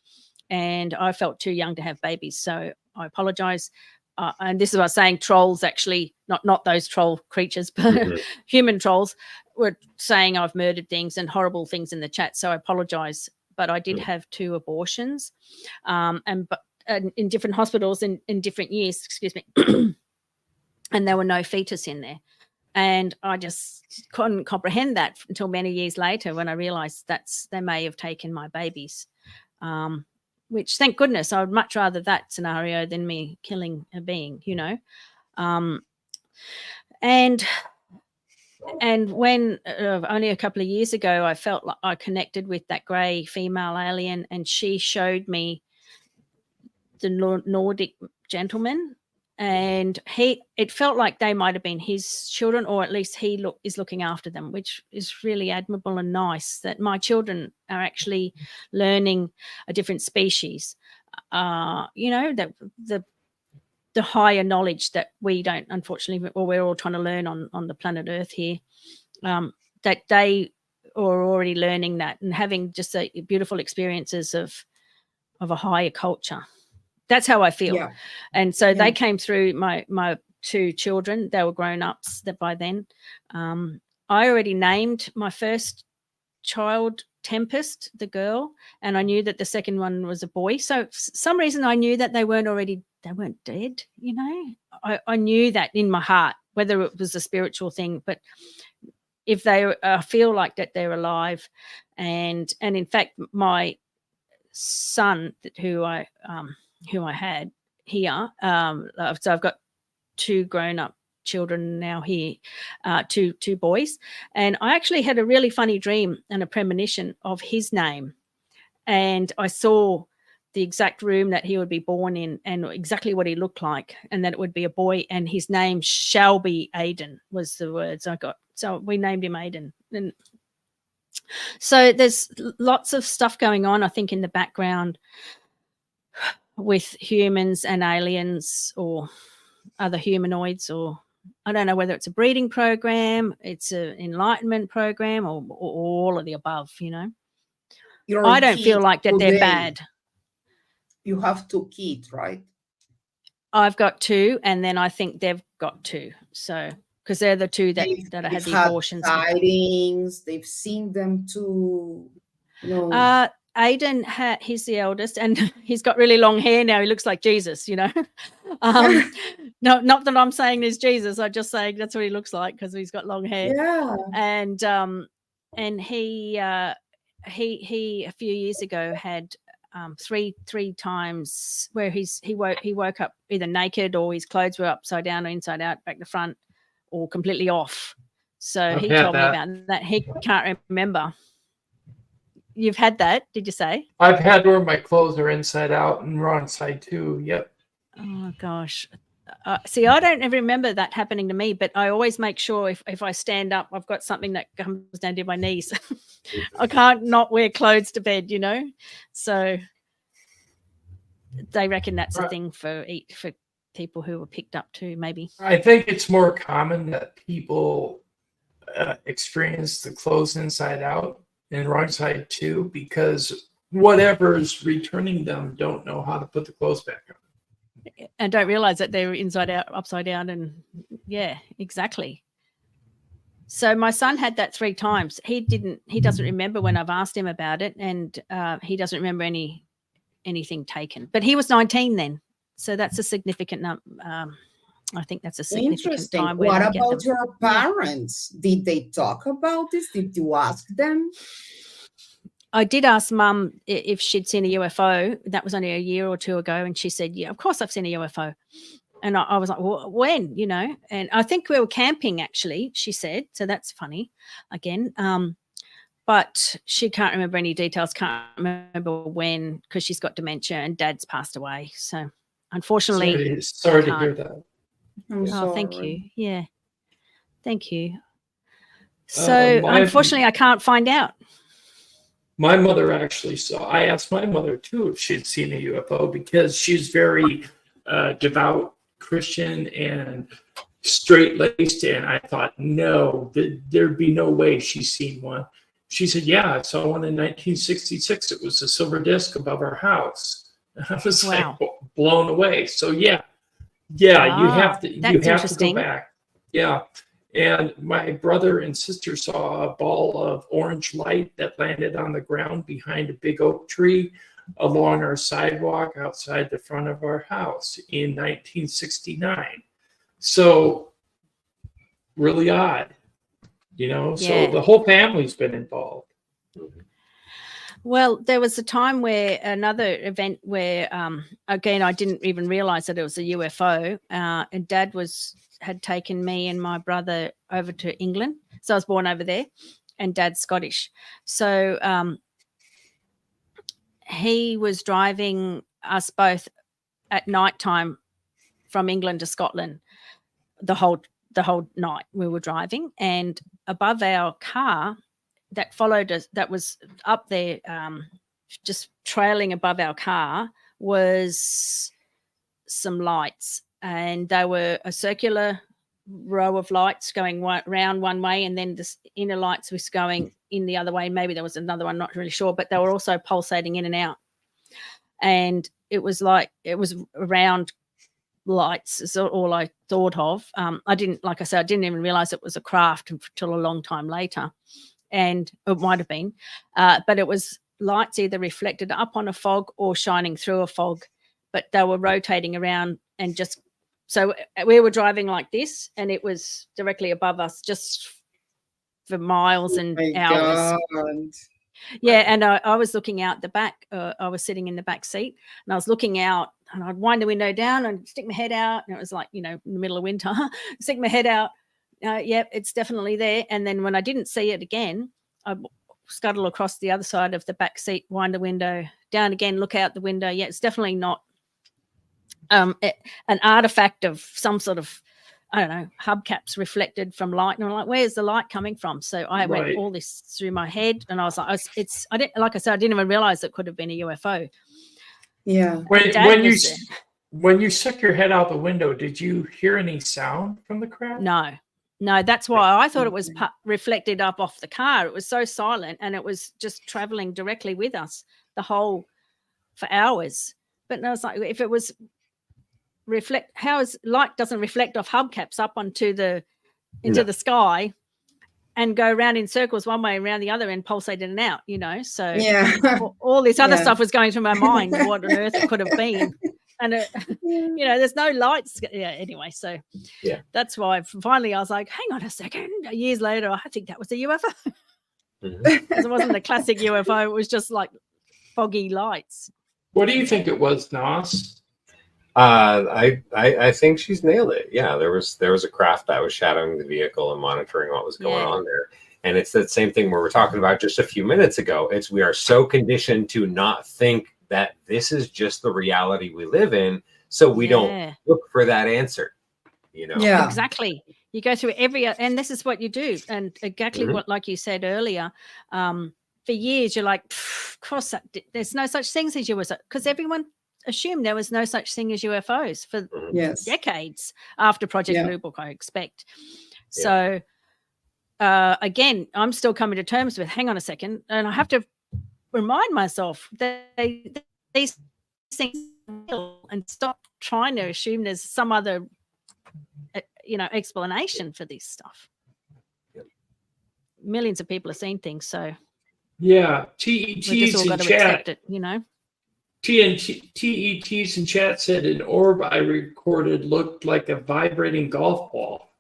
And I felt too young to have babies. So I apologize. And this is what I was saying, trolls, actually, not those troll creatures, but human trolls were saying I've murdered things and horrible things in the chat. So I apologize. But I did have 2 abortions. In different hospitals in different years, excuse me, and there were no fetus in there. And I just couldn't comprehend that until many years later, when I realized they may have taken my babies, which, thank goodness, I would much rather that scenario than me killing a being, you know. And And when only a couple of years ago, I felt like I connected with that grey female alien, and she showed me the Nordic gentleman, and it felt like they might have been his children, or at least he is looking after them, which is really admirable and nice that my children are actually learning a different species. That the higher knowledge that we don't, unfortunately, or we're all trying to learn on the planet Earth here, that they are already learning that and having just beautiful experiences of a higher culture. That's how I feel. Yeah. And so they came through my two children. They were grown-ups by then. I already named my first child Tempest, the girl, and I knew that the second one was a boy. So for some reason I knew that they weren't dead, I knew that in my heart, whether it was a spiritual thing, but if they feel like that they're alive. And in fact, my son who I had here, so I've got two grown-up children now here, two boys, and I actually had a really funny dream and a premonition of his name, and I saw the exact room that he would be born in and exactly what he looked like, and that it would be a boy, and his name shall be Aiden was the words I got. So we named him Aiden. And so there's lots of stuff going on, I think, in the background with humans and aliens or other humanoids, or I don't know whether it's a breeding program, it's an enlightenment program, or all of the above, I don't feel like that they're bad. You have 2 kids, right? I've got 2, and then I think they've got 2. So, because they're the 2 that I had the abortions. Sightings, they've seen them too. Aiden he's the eldest, and he's got really long hair now. He looks like Jesus, No, not that I'm saying he's Jesus. I'm just saying that's what he looks like because he's got long hair. Yeah. And he a few years ago had three times where he woke up either naked or his clothes were upside down or inside out, back to front, or completely off. So he told me about that. He can't remember. You've had that, did you say? I've had where my clothes are inside out and wrong side too. Yep. Oh gosh. See, I don't ever remember that happening to me, but I always make sure if I stand up, I've got something that comes down to my knees. I can't not wear clothes to bed, So they reckon that's a thing for people who were picked up too, maybe. I think it's more common that people experience the clothes inside out and wrong side too, because whatever's returning them don't know how to put the clothes back on. And don't realize that they're inside out, upside down, and yeah, exactly. So my son had that 3 times. He doesn't remember when I've asked him about it, and he doesn't remember anything taken. But he was 19 then, so that's a significant I think that's a significant time. What about your parents? Did they talk about this? Did you ask them? I did ask Mum if she'd seen a UFO. That was only a year or 2 ago, and she said, "Yeah, of course I've seen a UFO." And I was like, well, when? And I think we were camping actually. She said, so that's funny, again. But she can't remember any details. Can't remember when because she's got dementia and Dad's passed away. So unfortunately, sorry to hear that. Thank you. Yeah, thank you. So unfortunately, I can't find out. My mother actually saw. I asked my mother too if she'd seen a UFO because she's very devout Christian and straight-laced, and I thought, no, there'd be no way she's seen one. She said, "Yeah, I saw one in 1966. It was a silver disc above our house." And I was like blown away. So yeah, you have to go back. Yeah. And my brother and sister saw a ball of orange light that landed on the ground behind a big oak tree along our sidewalk outside the front of our house in 1969. So really odd, So the whole family's been involved. Well, there was a time where another event where, again, I didn't even realize that it was a UFO. And Dad had taken me and my brother over to England. So I was born over there, and Dad's Scottish. So he was driving us both at nighttime from England to Scotland. The whole night we were driving, and above our car that followed us, that was up there, just trailing above our car, was some lights, and they were a circular row of lights going round one way, and then the inner lights was going in the other way. Maybe there was another one, not really sure, but they were also pulsating in and out. And it was around lights is all I thought of. I didn't even realize it was a craft until a long time later, and it might have been, but it was lights either reflected up on a fog or shining through a fog, but they were rotating around, and just so we were driving like this, and it was directly above us just for miles and hours. God. Yeah, and I was looking out the back. I was sitting in the back seat, and I was looking out, and I'd wind the window down and stick my head out. And it was like, in the middle of winter, stick my head out. Yep, it's definitely there. And then when I didn't see it again, I scuttle across the other side of the back seat, wind the window down again, look out the window. Yeah, it's definitely not an artifact of some sort of, I don't know, hubcaps reflected from light. And I'm like, where's the light coming from? So I went all this through my head, and I was like, I didn't even realize it could have been a UFO. Yeah. When you stuck your head out the window, did you hear any sound from the craft? No, that's why I thought it was reflected up off the car. It was so silent, and it was just traveling directly with us for hours. But I was like, if it was light doesn't reflect off hubcaps up into the sky and go around in circles one way around the other and pulsate in and out, so all this other stuff was going through my mind, what on earth it could have been. And there's no lights. Anyway, so that's why finally I was like, hang on a second. Years later, I think that was a UFO. Because it wasn't a classic UFO, it was just like foggy lights. What do you think it was, Nas? I think she's nailed it. Yeah, there was a craft that was shadowing the vehicle and monitoring what was going on there. And it's that same thing where we're talking about just a few minutes ago. We are so conditioned to not think that this is just the reality we live in, so we don't look for that answer. Yeah, exactly. You go through and this is what you do, and exactly what, like you said earlier. For years, you're like, of course, there's no such things as UFOs, because everyone assumed there was no such thing as UFOs for decades after Project Blue Book, I expect. So again, I'm still coming to terms with, hang on a second, and I have to remind myself that these things are real, and stop trying to assume there's some other explanation for this stuff. Millions of people have seen things, so TETs in chat, TETs in chat said an orb I recorded looked like a vibrating golf ball.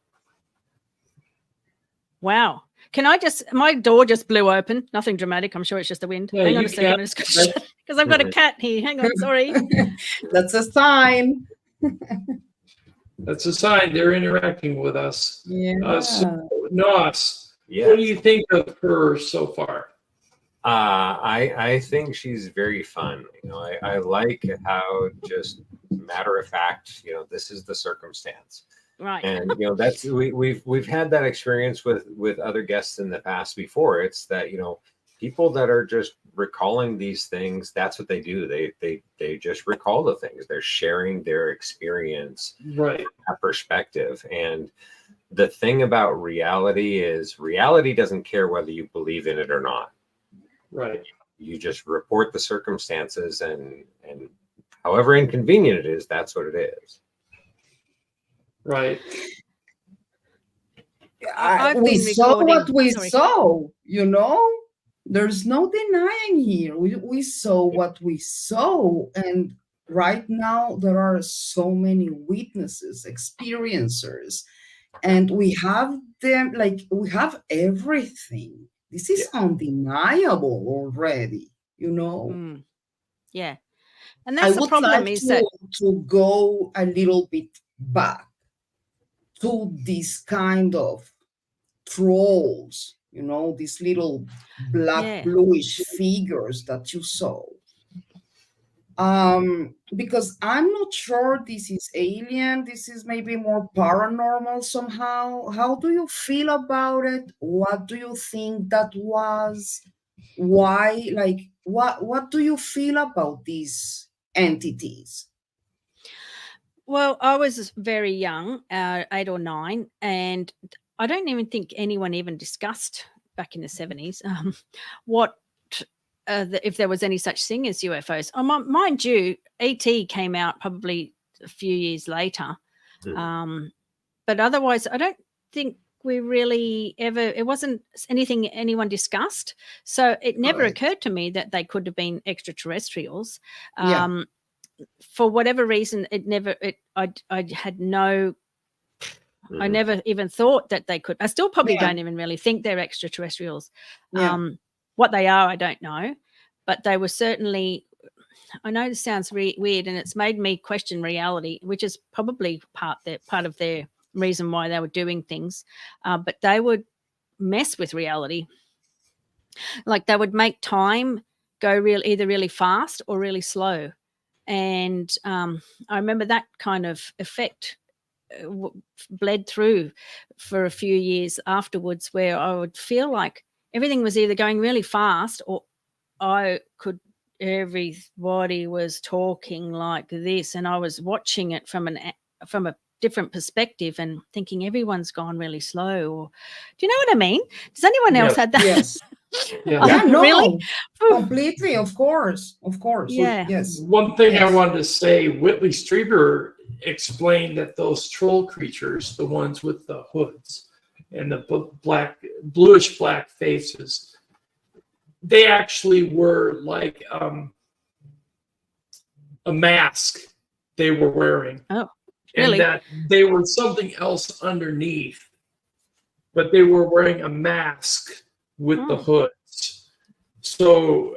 Wow. Can I my door just blew open. Nothing dramatic. I'm sure it's just the wind. Hang on a second. Because I've got a cat here. Hang on. Sorry. That's a sign. That's a sign they're interacting with us. Yeah. Nos, what do you think of her so far? I think she's very fun. I like how just matter of fact, this is the circumstance. Right. And that's we've had that experience with other guests in the past before. It's that people that are just recalling these things, that's what they do. They just recall the things. They're sharing their experience, right? That perspective. And the thing about reality is reality doesn't care whether you believe in it or not. Right. You just report the circumstances, and however inconvenient it is, that's what it is. Right. We saw what we saw, there's no denying here. We saw what we saw, and right now there are so many witnesses, experiencers, and we have them, we have everything. This is undeniable already, you know. Mm. Yeah. And I that's the would problem like is that, to go a little bit back to this kind of trolls, you know, these little black yeah. bluish figures that you saw. Because I'm not sure this is alien, this is maybe more paranormal somehow. How do you feel about it? What do you think that was? Why? Like, what do you feel about these entities? Well, I was very young, 8 or 9, and I don't even think anyone even discussed back in the 70s what if there was any such thing as UFOs. Mind you, ET came out probably a few years later, but otherwise, I don't think we really ever. It wasn't anything anyone discussed, so it never Right. occurred to me that they could have been extraterrestrials. Yeah. For whatever reason, I had no, I never even thought that they could. I still probably Yeah. don't even really think they're extraterrestrials. Yeah. What they are, I don't know, but they were certainly, I know this sounds weird, and it's made me question reality, which is probably part of their reason why they were doing things. But they would mess with reality. Like they would make time go either really fast or really slow. And I remember that kind of effect bled through for a few years afterwards, where I would feel like everything was either going really fast or everybody was talking like this, and I was watching it from a different perspective and thinking everyone's gone really slow. Or do you know what I mean? Does anyone else had that? Yes. Yeah. Yeah, no, Really? completely, of course. Yeah. Yes. One thing I Yes. wanted to say, Whitley Strieber explained that those troll creatures, the ones with the hoods and the bluish black faces, they actually were like a mask they were wearing. Oh, really? And that they were something else underneath, but they were wearing a mask with the hoods. So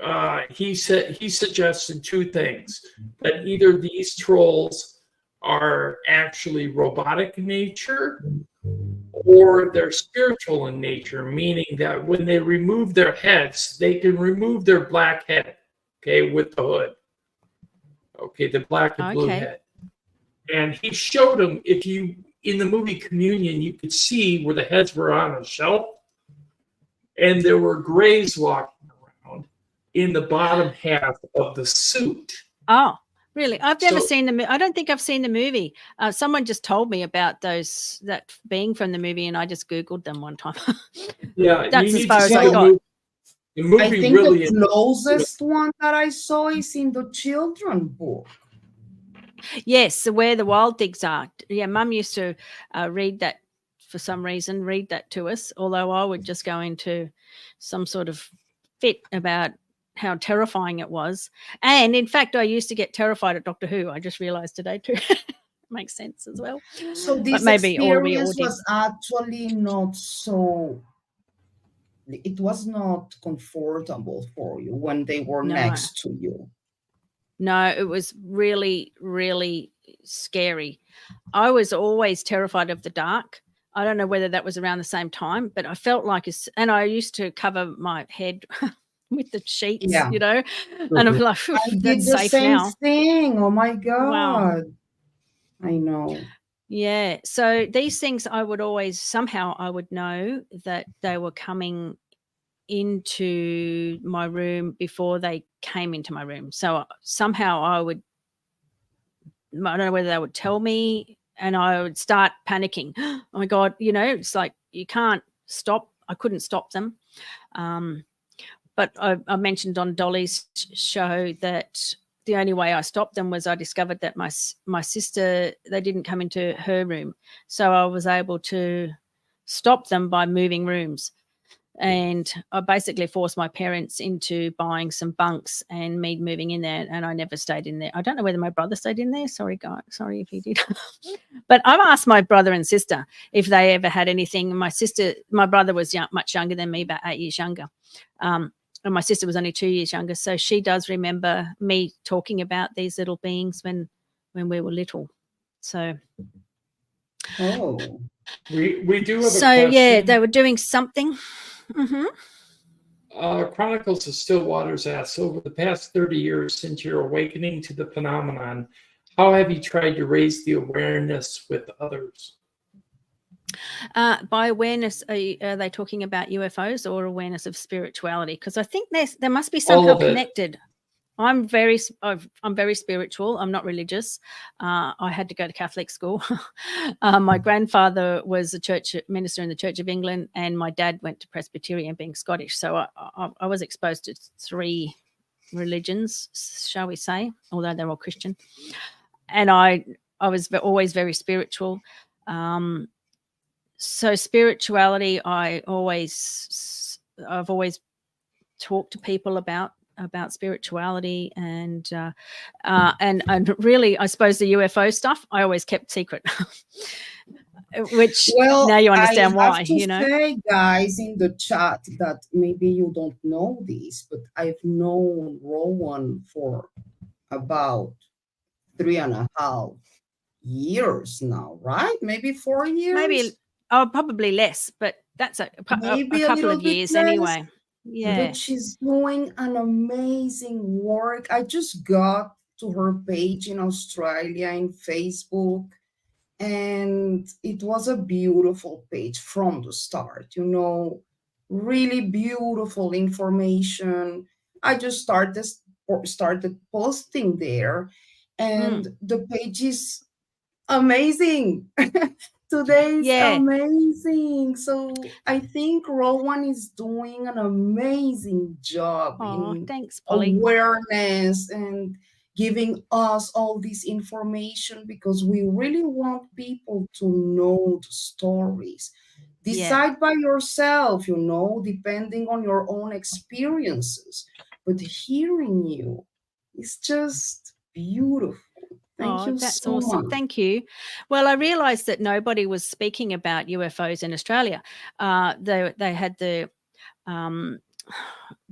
he suggested two things: that either these trolls are actually robotic in nature, or they're spiritual in nature, meaning that when they remove their heads, they can remove their black head, okay, with the hood, okay, the black and blue Okay. head. And he showed them, if you, in the movie Communion, you could see where the heads were on a shelf, and there were grays walking around in the bottom half of the suit. Oh, really? I've never So- seen I don't think I've seen the movie. Someone just told me about that being from the movie, and I just Googled them one time. Yeah, That's you as need far to as see I the got. movie. The movie I think really the closest one that I saw is in the children book. Yes, Where the Wild Things Are. Yeah, Mum used to read that for some reason, read that to us, although I would just go into some sort of fit about how terrifying it was. And in fact, I used to get terrified at Doctor Who. I just realized today too. Makes sense as well. So But this maybe all we all experience did. was actually not so, it was not comfortable for you when they were No. next to you. No, it was really, really scary. I was always terrified of the dark. I don't know whether that was around the same time, but I felt like, and I used to cover my head with the sheets, Yeah. you know, and I'm like, I did that's the safe same now. thing. Oh my Wow. God. I know. Yeah. So these things I would always, somehow I would know that they were coming into my room before they came into my room. So somehow I don't know whether they would tell me, and I would start panicking. Oh my God, you know, it's like you can't stop. I couldn't stop them. But I mentioned on Dolly's show that the only way I stopped them was I discovered that my sister, they didn't come into her room. So I was able to stop them by moving rooms. And I basically forced my parents into buying some bunks and me moving in there, and I never stayed in there. I don't know whether my brother stayed in there. Sorry, guys. Sorry if he did. But I've asked my brother and sister if they ever had anything. My brother was much younger than me, about 8 years younger. and my sister was only 2 years younger, so she does remember me talking about these little beings when we were little. So Oh, We do have a so question. yeah, they were doing something. Chronicles of Stillwater's asks, over the past 30 years since your awakening to the phenomenon, how have you tried to raise the awareness with others? By awareness, are they talking about UFOs or awareness of spirituality? Because I think there must be somehow All of it. connected. I'm very spiritual. I'm not religious. I had to go to Catholic school. My grandfather was a church minister in the Church of England, and my dad went to Presbyterian, being Scottish. So I was exposed to 3 religions, shall we say, although they're all Christian. And I was always very spiritual. So spirituality, I've always talked to people about spirituality, and really, I suppose the UFO stuff I always kept secret. Which now you understand why. I have to say, guys, in the chat that maybe you don't know this, but I've known Rowan for about 3.5 years now, right? Maybe 4 years. Maybe probably less, but that's a Maybe a couple little of bit years less. anyway. Yeah. But she's doing an amazing work. I just got to her page in Australia in Facebook, and it was a beautiful page from the start, you know, really beautiful information. I just started posting there, and the page is amazing. Today's amazing. So I think Rowan is doing an amazing job in thanks, Polly. awareness and giving us all this information, because we really want people to know the stories. Decide by yourself, you know, depending on your own experiences. But hearing you is just beautiful. Thank you that's so awesome. much. Thank you. Well, I realized that nobody was speaking about UFOs in Australia. They had the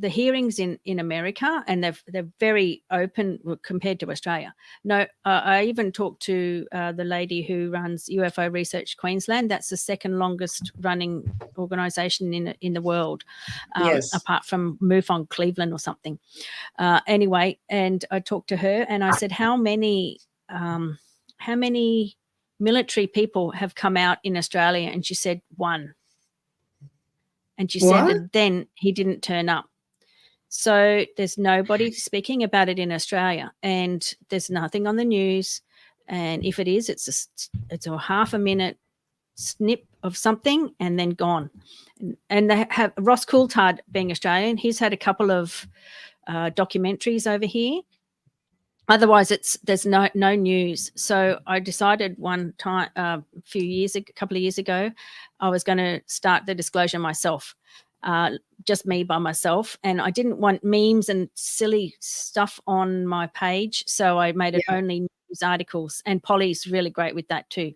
hearings in America, and they're very open compared to Australia. No, I even talked to the lady who runs UFO Research Queensland. That's the second longest running organisation in the world, apart from MUFON Cleveland or something. Anyway, and I talked to her, and I said, how many military people have come out in Australia? And she said 1. And she said that then he didn't turn up. So there's nobody speaking about it in Australia, and there's nothing on the news. And if it is, it's a half a minute snip of something and then gone. And they have Ross Coulthard, being Australian, he's had a couple of documentaries over here. Otherwise, there's no news. So I decided one time, a couple of years ago, I was going to start the disclosure myself, just me by myself. And I didn't want memes and silly stuff on my page, so I made it only news articles. And Polly's really great with that too.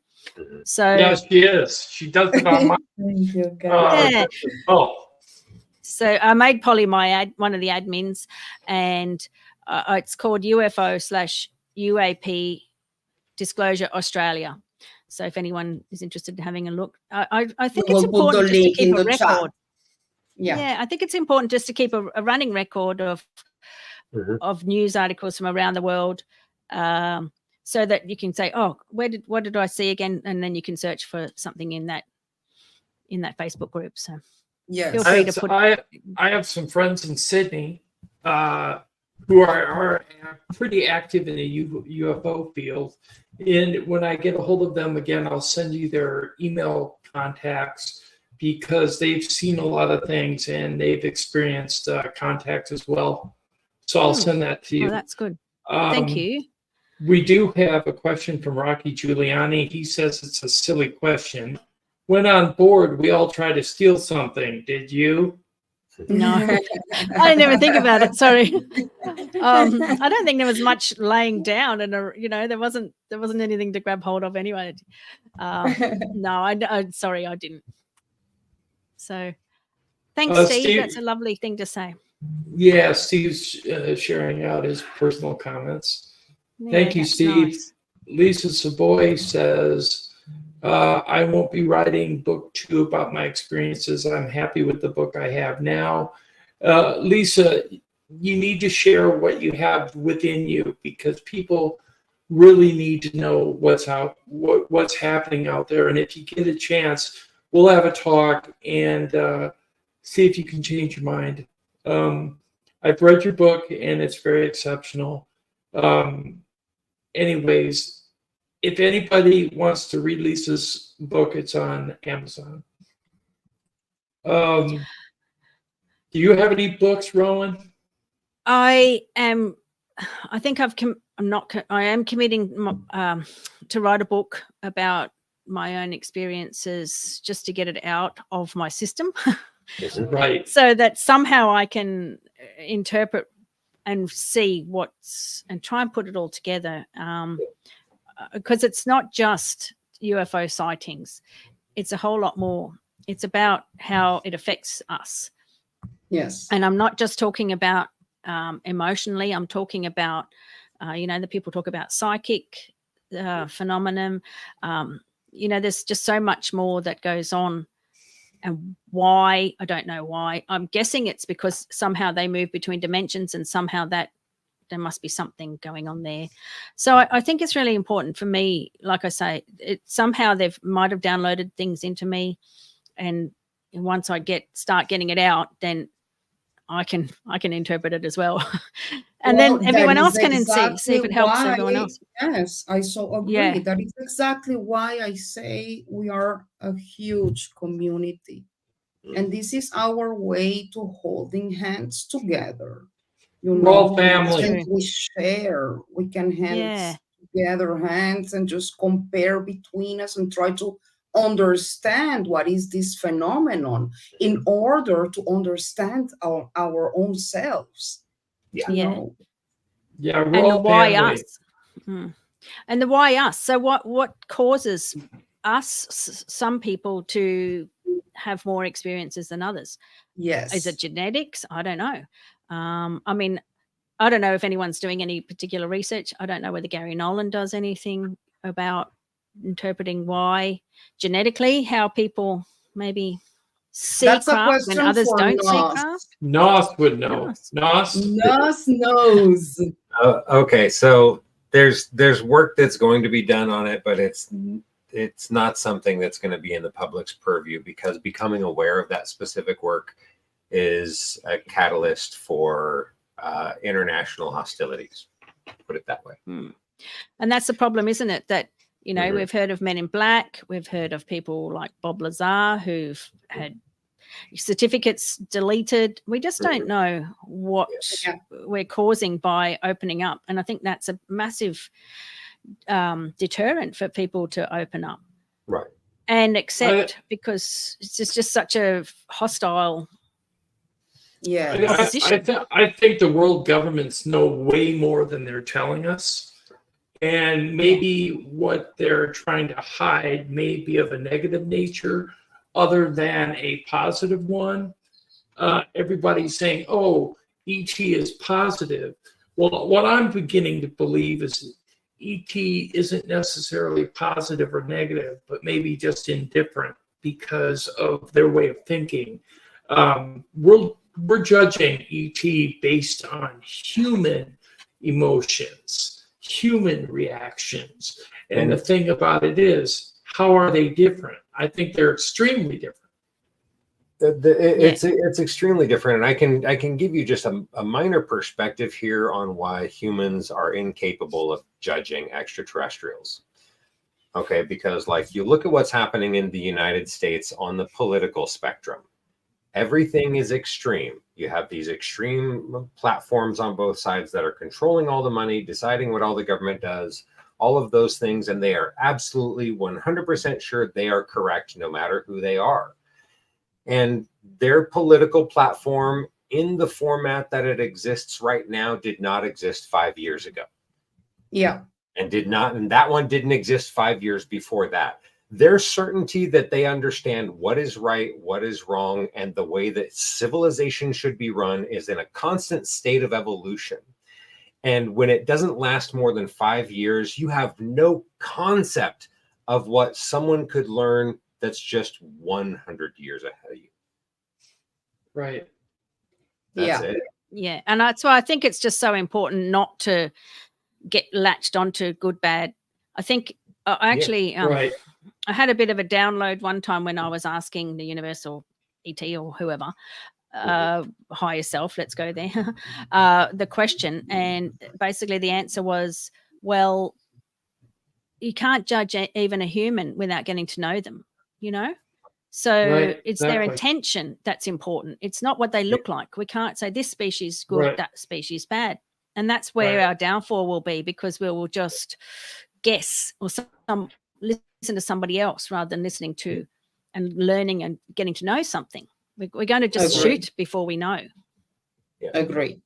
So yes, she is. She does it on my. Thank you, guys. So I made Polly one of the admins, and it's called UFO/UAP Disclosure Australia. So if anyone is interested in having a look, I think it's important just to keep a record. Yeah, I think it's important just to keep a running record of news articles from around the world, so that you can say, oh, what did I see again? And then you can search for something in that Facebook group. So feel free to put I have some friends in Sydney who are pretty active in the UFO field. And when I get a hold of them again, I'll send you their email contacts, because they've seen a lot of things and they've experienced contacts as well. So I'll send that to you. Oh, that's good. Thank you. We do have a question from Rocky Giuliani. He says it's a silly question. When on board, we all try to steal something. Did you? No, I didn't even think about it. Sorry. I don't think there was much laying down, and there wasn't anything to grab hold of anyway. No, I sorry, I didn't. So, thanks, Steve. That's a lovely thing to say. Yeah, Steve's sharing out his personal comments. Yeah, Thank you, that's Steve. nice. Lisa Savoy says, I won't be writing book 2 about my experiences. I'm happy with the book I have now. Lisa, you need to share what you have within you, because people really need to know what's happening out there. And if you get a chance, we'll have a talk and see if you can change your mind. I've read your book and it's very exceptional. Anyways, if anybody wants to read Lisa's book, it's on Amazon. Do you have any books, Rowan? I am committing to write a book about my own experiences, just to get it out of my system. Right. So that somehow I can interpret and see and try and put it all together. Because it's not just UFO sightings. It's a whole lot more. It's about how it affects us. Yes. And I'm not just talking about emotionally. I'm talking about, the people talk about psychic phenomenon. There's just so much more that goes on. And why? I don't know why. I'm guessing it's because somehow they move between dimensions, and somehow that there must be something going on there. So I think it's really important for me. Like I say, somehow might have downloaded things into me, and once I start getting it out, then I can interpret it as well. And then everyone else can see if it helps everyone else. Yes, I so agree. Yeah. That is exactly why I say we are a huge community. And this is our way to holding hands together. We're all family. And we share. We can together hands and just compare between us and try to understand what is this phenomenon in order to understand our own selves. Yeah. Yeah. And the why us. And the why us. So what causes us, some people, to have more experiences than others? Yes. Is it genetics? I don't know. I mean, I don't know if anyone's doing any particular research. I don't know whether Gary Nolan does anything about interpreting why genetically, how people maybe see craft when others don't see craft. Nos would know. Nos knows. Okay, so there's work that's going to be done on it, but it's not something that's going to be in the public's purview, because becoming aware of that specific work is a catalyst for international hostilities, put it that way. And that's the problem, isn't it? That, we've heard of Men in Black. We've heard of people like Bob Lazar who've had certificates deleted. We just don't know what we're causing by opening up. And I think that's a massive deterrent for people to open up. Right. And accept, because it's just such a hostile position. I think the world governments know way more than they're telling us. And maybe what they're trying to hide may be of a negative nature other than a positive one. Everybody's saying, oh, ET is positive. Well, what I'm beginning to believe is ET isn't necessarily positive or negative, but maybe just indifferent because of their way of thinking. We're judging ET based on human emotions, human reactions. And the thing about it is, how are they different? I think they're extremely different. It's extremely different, and I can give you just a minor perspective here on why humans are incapable of judging extraterrestrials. Okay, because like you look at what's happening in the United States on the political spectrum. Everything is extreme. You have these extreme platforms on both sides that are controlling all the money, deciding what all the government does, all of those things, and they are absolutely 100% sure they are correct no matter who they are. And their political platform in the format that it exists right now did not exist 5 years ago. Yeah. And that one didn't exist 5 years before that. Their certainty that they understand what is right, what is wrong, and the way that civilization should be run is in a constant state of evolution. And when it doesn't last more than 5 years, you have no concept of what someone could learn that's just 100 years ahead of you. Right. That's Yeah. it. Yeah. And that's why I think it's just so important not to get latched onto good, bad. I think Right. I had a bit of a download one time when I was asking the universal ET or whoever, higher self, let's go there, the question. And basically the answer was, well, you can't judge even a human without getting to know them, you know? So Right, it's their exactly. intention that's important. It's not what they look like. We can't say this species good, Right. that species bad. And that's where Right. our downfall will be, because we will just guess or listen to somebody else rather than listening to and learning and getting to know something. We're going to just Agree. shoot before we know. Agree.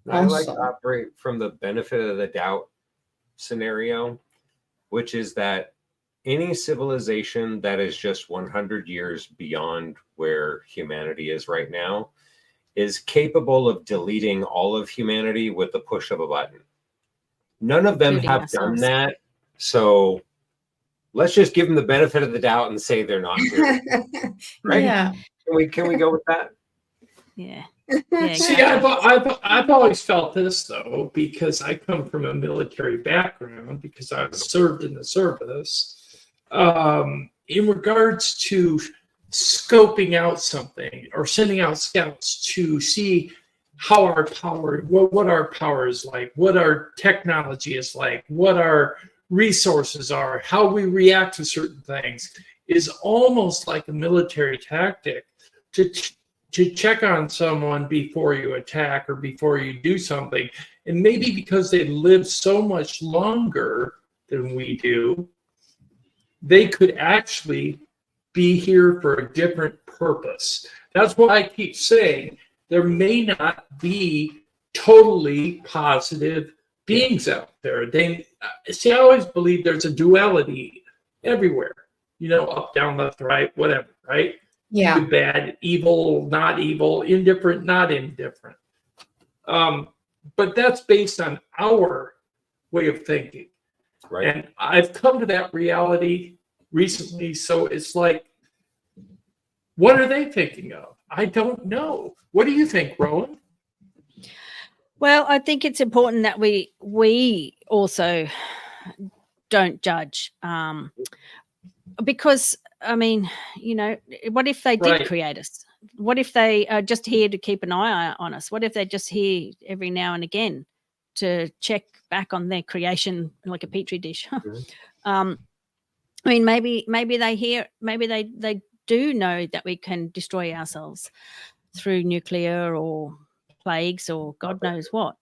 I like to Awesome. operate from the benefit of the doubt scenario, which is that any civilization that is just 100 years beyond where humanity is right now is capable of deleting all of humanity with the push of a button. None of them Including have ourselves. done that. So let's just give them the benefit of the doubt and say they're not doing it. Right? Yeah. Can we go with that? Yeah. Yeah, See, exactly. I've always felt this though, because I come from a military background, because I served in the service. In regards to scoping out something or sending out scouts to see how our power, what our power is like, what our technology is like, what our resources are, how we react to certain things, is almost like a military tactic to check on someone before you attack or before you do something. And maybe because they live so much longer than we do, they could actually be here for a different purpose. That's why I keep saying there may not be totally positive beings out there. They see, I always believe there's a duality everywhere, you know, up, down, left, right, whatever, right? Yeah. Good, bad, evil, not evil, indifferent, not indifferent. But that's based on our way of thinking. Right. And I've come to that reality recently. So it's like, what are they thinking of? I don't know. What do you think, Rowan? Well, I think it's important that we also don't judge, because I mean, you know, what if they did Right. create us? What if they are just here to keep an eye on us? What if they're just here every now and again to check back on their creation like a petri dish? I mean, maybe they do know that we can destroy ourselves through nuclear or plagues or God knows what.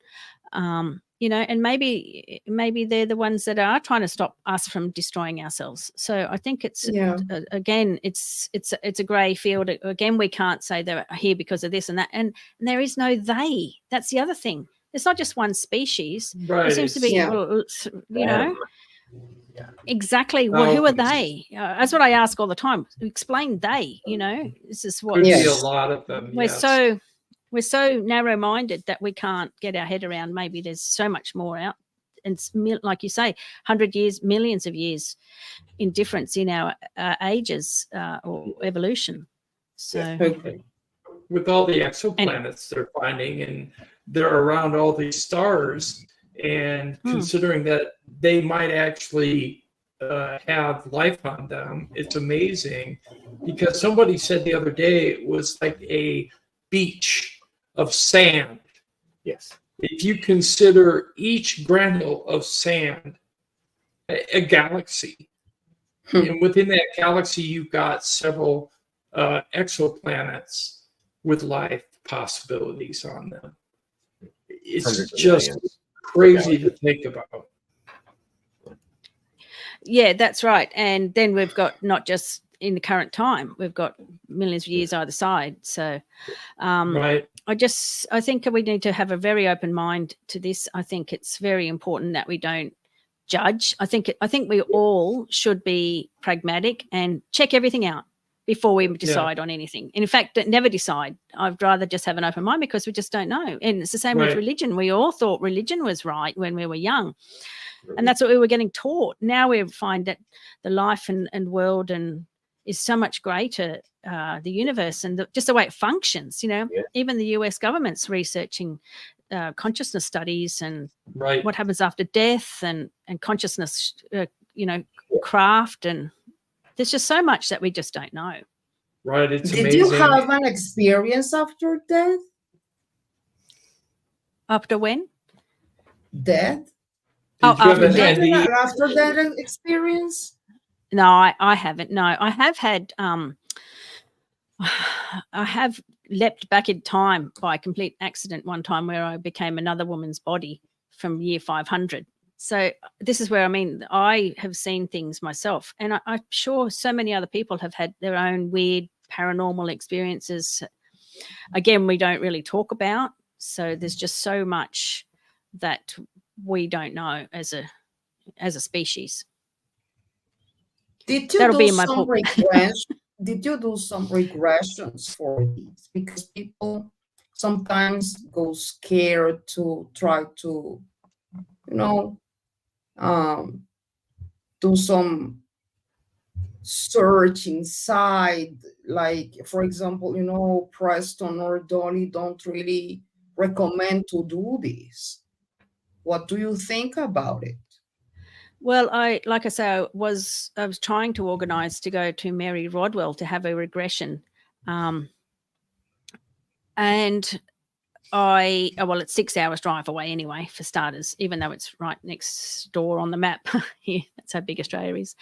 You know, and maybe they're the ones that are trying to stop us from destroying ourselves. So I think it's again, it's a grey field. Again, we can't say they're here because of this and that, and there is no they. That's the other thing. It's not just one species. Right. There seems to be, Yeah. you know, Yeah. exactly. Well, who are they? That's what I ask all the time. Explain they. You know, this is what Could be a Yes. lot of them. we're so narrow-minded that we can't get our head around. Maybe there's so much more out, and like you say, 100 years, millions of years in difference in our ages or evolution. So Okay. With all the exoplanets they're finding, and they're around all these stars, and considering that they might actually have life on them, it's amazing. Because somebody said the other day it was like a beach of sand. Yes. If you consider each granule of sand a galaxy, and within that galaxy you've got several exoplanets with life possibilities on them. It's Hundreds of just millions. crazy to think about. yeah, that's right. And then we've got not just in the current time, we've got millions of years either side. So Right. I think we need to have a very open mind to this. I think it's very important that we don't judge. I think we all should be pragmatic and check everything out before we decide on anything. And in fact, never decide. I'd rather just have an open mind because we just don't know. And it's the same with religion. We all thought religion was right when we were young. And that's what we were getting taught. Now we find that the life and world and is so much greater, the universe and just the way it functions. You know, even the US government's researching consciousness studies and what happens after death and consciousness, craft, and there's just so much that we just don't know. Right, it's amazing. Did you have an experience after death? After when? Death? After that experience? No, I haven't. No, I have had. I have leapt back in time by complete accident one time where I became another woman's body from year 500. So this is where, I mean, I have seen things myself, and I'm sure so many other people have had their own weird paranormal experiences. Again, we don't really talk about. So there's just so much that we don't know as a species. Did you That'll do be in my some book. Did you do some regressions for these? Because people sometimes go scared to try to, do some search inside. Like, for example, Preston or Dolly don't really recommend to do this. What do you think about it? Well, I was trying to organize to go to Mary Rodwell to have a regression. And it's 6 hours drive away anyway, for starters, even though it's right next door on the map. That's how big Australia is.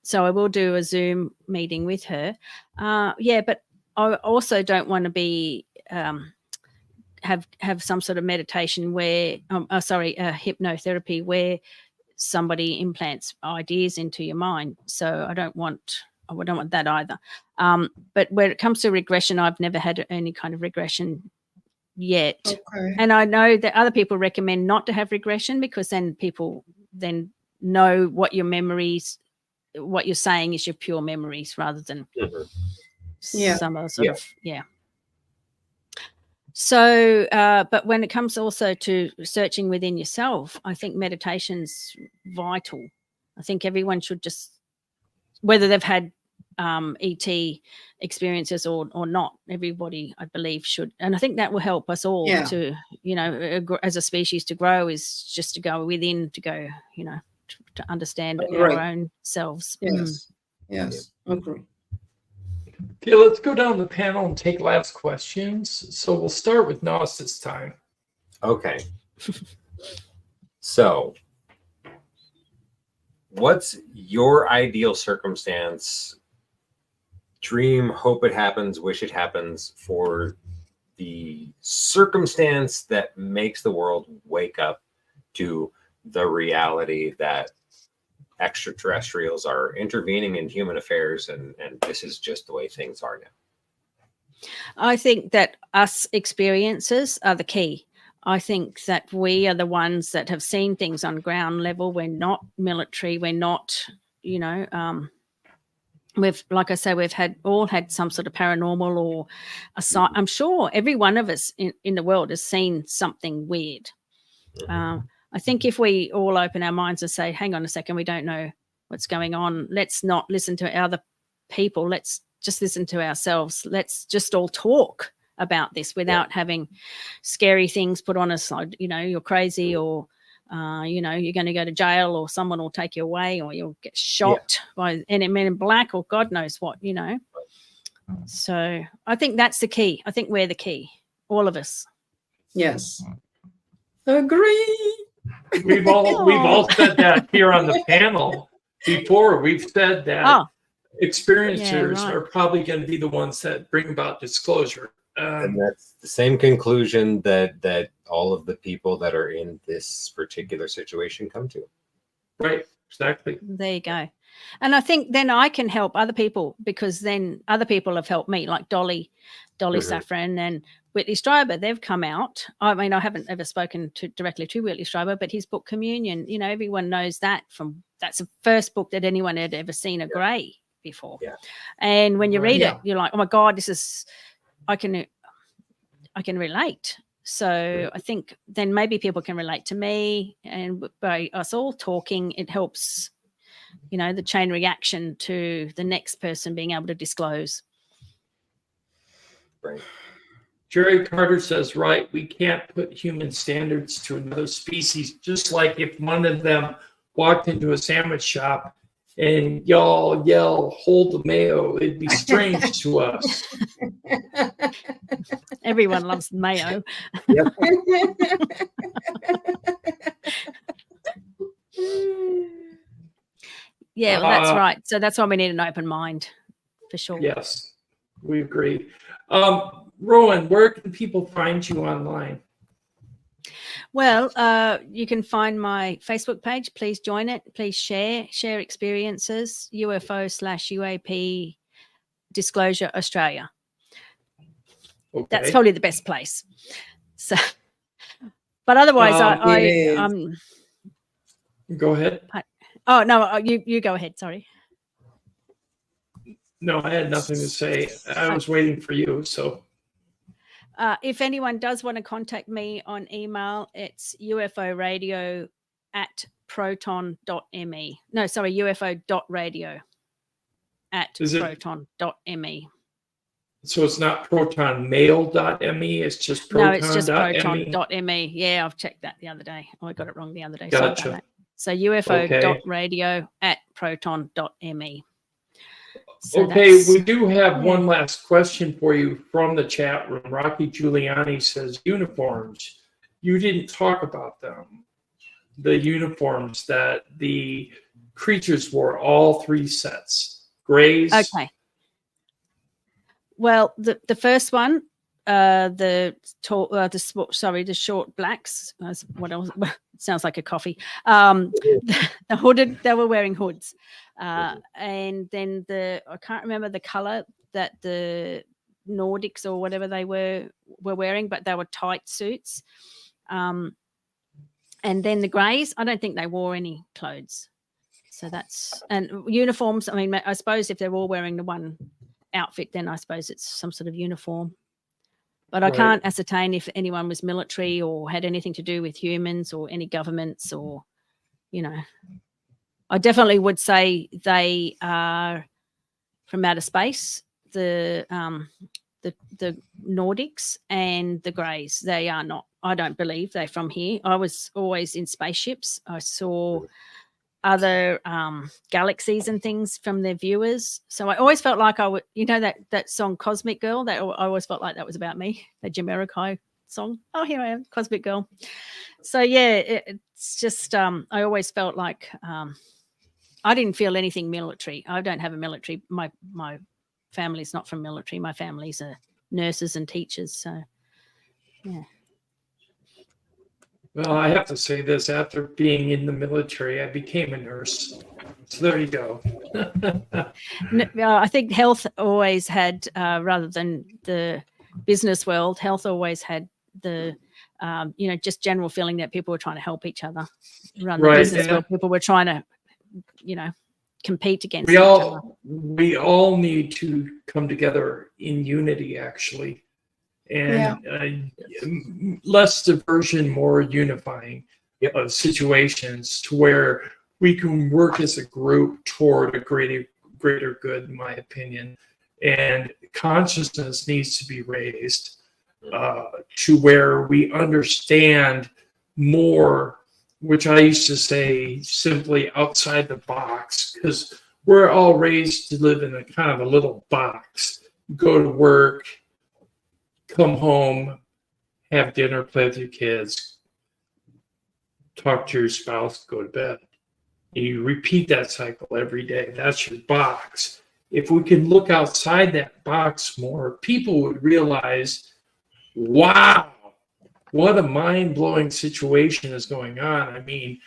So I will do a Zoom meeting with her. But I also don't want to be have some sort of meditation where, hypnotherapy where somebody implants ideas into your mind. So I don't want that either. But when it comes to regression, I've never had any kind of regression yet. Okay. And I know that other people recommend not to have regression because then people then know what your memories, what you're saying is your pure memories rather than some other sort of. So, but when it comes also to searching within yourself, I think meditation's vital. I think everyone should just, whether they've had ET experiences or not, everybody, I believe, should. And I think that will help us all to, as a species to grow, is just to go within, to go, to understand our own selves. Yes, agree. Okay, let's go down the panel and take last questions. So we'll start with Nos this time. Okay. So, what's your ideal circumstance, dream, hope it happens, wish it happens, for the circumstance that makes the world wake up to the reality that extraterrestrials are intervening in human affairs and this is just the way things are now? I think that us experiences are the key. I think that we are the ones that have seen things on ground level. We're not military. We're not, we've, like I say, we've all had some sort of paranormal or a sight. I'm sure every one of us in the world has seen something weird. I think if we all open our minds and say, hang on a second, we don't know what's going on. Let's not listen to other people. Let's just listen to ourselves. Let's just all talk about this without having scary things put on us, like, you're crazy, or, you're going to go to jail, or someone will take you away, or you'll get shot by any men in black, or God knows what, So I think that's the key. I think we're the key, all of us. Yes. Agree. We've all said that here on the panel before. We've said that experiencers are probably going to be the ones that bring about disclosure. And that's the same conclusion that all of the people that are in this particular situation come to. Right. Exactly. There you go. And I think then I can help other people, because then other people have helped me, like Dolly Safran and Whitley Strieber. They've come out. I mean, I haven't ever spoken directly to Whitley Strieber, but his book Communion, you know, everyone knows that's the first book that anyone had ever seen a Gray before. Yeah. And when you read Yeah. it, you're like, oh my God, I can relate. So I think then maybe people can relate to me, and by us all talking, it helps, you know, the chain reaction to the next person being able to disclose. Right. Jerry Carter says, right, we can't put human standards to another species, just like if one of them walked into a sandwich shop and y'all yell, hold the mayo, it'd be strange to us. Everyone loves mayo. Yeah, well, that's right. So that's why we need an open mind, for sure. Yes, we agree. Rowan, where can people find you online? Well, you can find my Facebook page. Please join it. Please share experiences, UFO/UAP Disclosure Australia. Okay. That's probably the best place. So, but otherwise, Go ahead. Oh no, you go ahead. Sorry. No, I had nothing to say. I was waiting for you. So, if anyone does want to contact me on email, it's uforadio@proton.me. No, sorry, ufo.radio@proton.me. So it's not protonmail.me, it's just proton.me? No, it's just proton.me. Yeah, I've checked that the other day. Oh, I got it wrong the other day. Gotcha. Sorry about that. So ufo.radio@proton.me. So okay, we do have one last question for you from the chat room. Rocky Giuliani says, uniforms. You didn't talk about them. The uniforms that the creatures wore, all three sets. Grays. Okay. Well, the first one, the short blacks. What else? It sounds like a coffee. The hooded. They were wearing hoods, and then I can't remember the color that the Nordics or whatever they were wearing, but they were tight suits. And then the Greys. I don't think they wore any clothes. So and uniforms. I mean, I suppose if they're all wearing the one outfit, then I suppose it's some sort of uniform. But I can't ascertain if anyone was military or had anything to do with humans or any governments, or, you know. I definitely would say they are from outer space, the Nordics and the Greys. They are not. I don't believe they're from here. I was always in spaceships. I saw other galaxies and things from their viewers. So I always felt like I would, you know, that song Cosmic Girl, that I always felt like that was about me, the Jamiroquai song. Oh, here I am, Cosmic Girl. So yeah, it's just, I always felt like I didn't feel anything military. I don't have a military, my family's not from military. My family's nurses and teachers. So yeah. Well, I have to say this, after being in the military, I became a nurse. So there you go. I think health always had, rather than the business world, health always had the, you know, just general feeling that people were trying to help each other. Rather than business world, people were trying to, you know, compete against each other. We all need to come together in unity, actually. And less diversion, more unifying of situations, to where we can work as a group toward a greater good, in my opinion. And consciousness needs to be raised to where we understand more, which I used to say simply outside the box, because we're all raised to live in a kind of a little box. Go to work, come home, have dinner, play with your kids, talk to your spouse, go to bed. And you repeat that cycle every day. That's your box. If we can look outside that box more, people would realize, wow, what a mind-blowing situation is going on. I mean,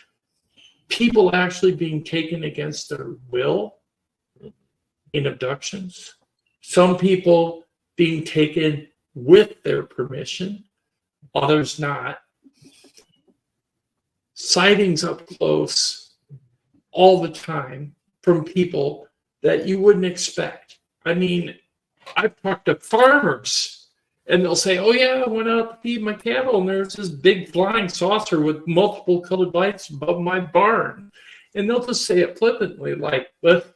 people actually being taken against their will in abductions, some people being taken with their permission, others not. Sightings up close all the time from people that you wouldn't expect. I mean, I've talked to farmers and they'll say, oh yeah, I went out to feed my cattle and there's this big flying saucer with multiple colored lights above my barn. And they'll just say it flippantly, like, but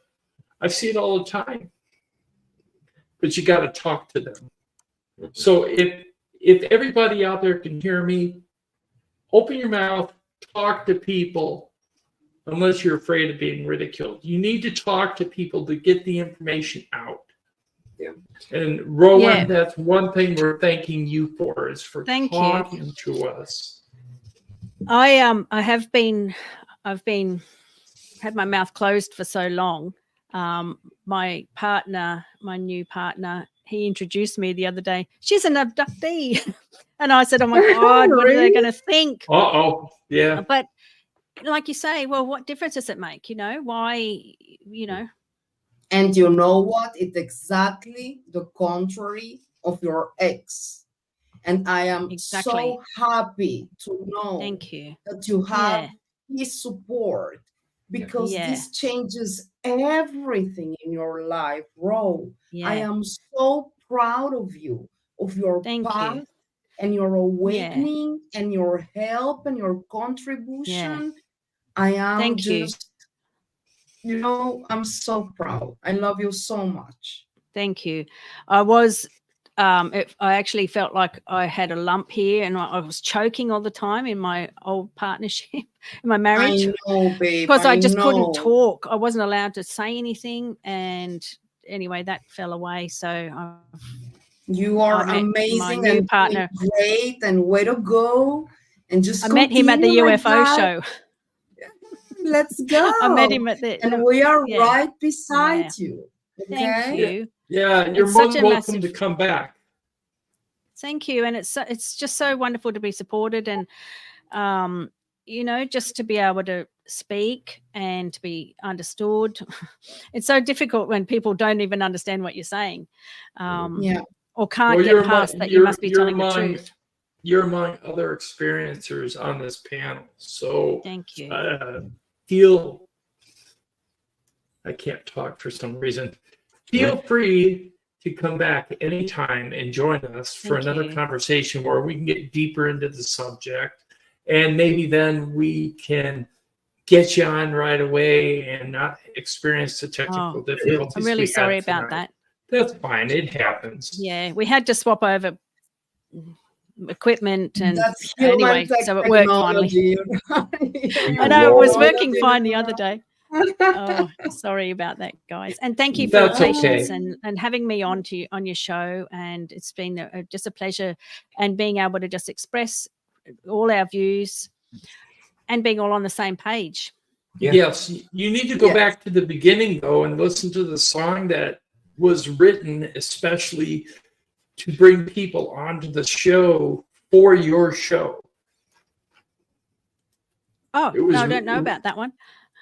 I see it all the time. But you got to talk to them. So if everybody out there can hear me, open your mouth, talk to people, unless you're afraid of being ridiculed. You need to talk to people to get the information out. Yeah. And Rowan, that's one thing we're thanking you for, is for talking to us. I've had my mouth closed for so long. My new partner, he introduced me the other day. She's an abductee. And I said, oh my God, what are they going to think? Uh-oh. Yeah. But like you say, well, what difference does it make? You know, why, you know? And you know what? It's exactly the contrary of your ex. And I am so happy to know that you have his support, because this changes everything in your life, Ro. I am so proud of you, of your path and your awakening and your help and your contribution. I am you know, I'm so proud. I love you so much. Thank you. I actually felt like I had a lump here and I was choking all the time in my old partnership, in my marriage. I know, babe. Because I just couldn't talk. I wasn't allowed to say anything. And anyway, that fell away. So you are amazing and partner. Great and way to go. And just I met him at the UFO show. Let's go. I met him at the, and we are right beside you. Okay? Thank you. Yeah, you're more than welcome to come back. Thank you. And it's just so wonderful to be supported and, you know, just to be able to speak and to be understood. It's so difficult when people don't even understand what you're saying, or can't get past that. You must be telling the truth. You're among other experiencers on this panel. So thank you. I can't talk for some reason. Feel free to come back anytime and join us for another conversation where we can get deeper into the subject. And maybe then we can get you on right away and not experience the technical difficulties. I'm really sorry about that. That's fine. It happens. Yeah, we had to swap over equipment and anyway, so it worked finally. I know it was working fine the other day. Oh, sorry about that, guys. And thank you for your patience and having me on your show. And it's been just a pleasure, and being able to just express all our views and being all on the same page. Yes, you need to go back to the beginning though and listen to the song that was written especially to bring people onto the show for your show. Oh, no, I don't know about that one.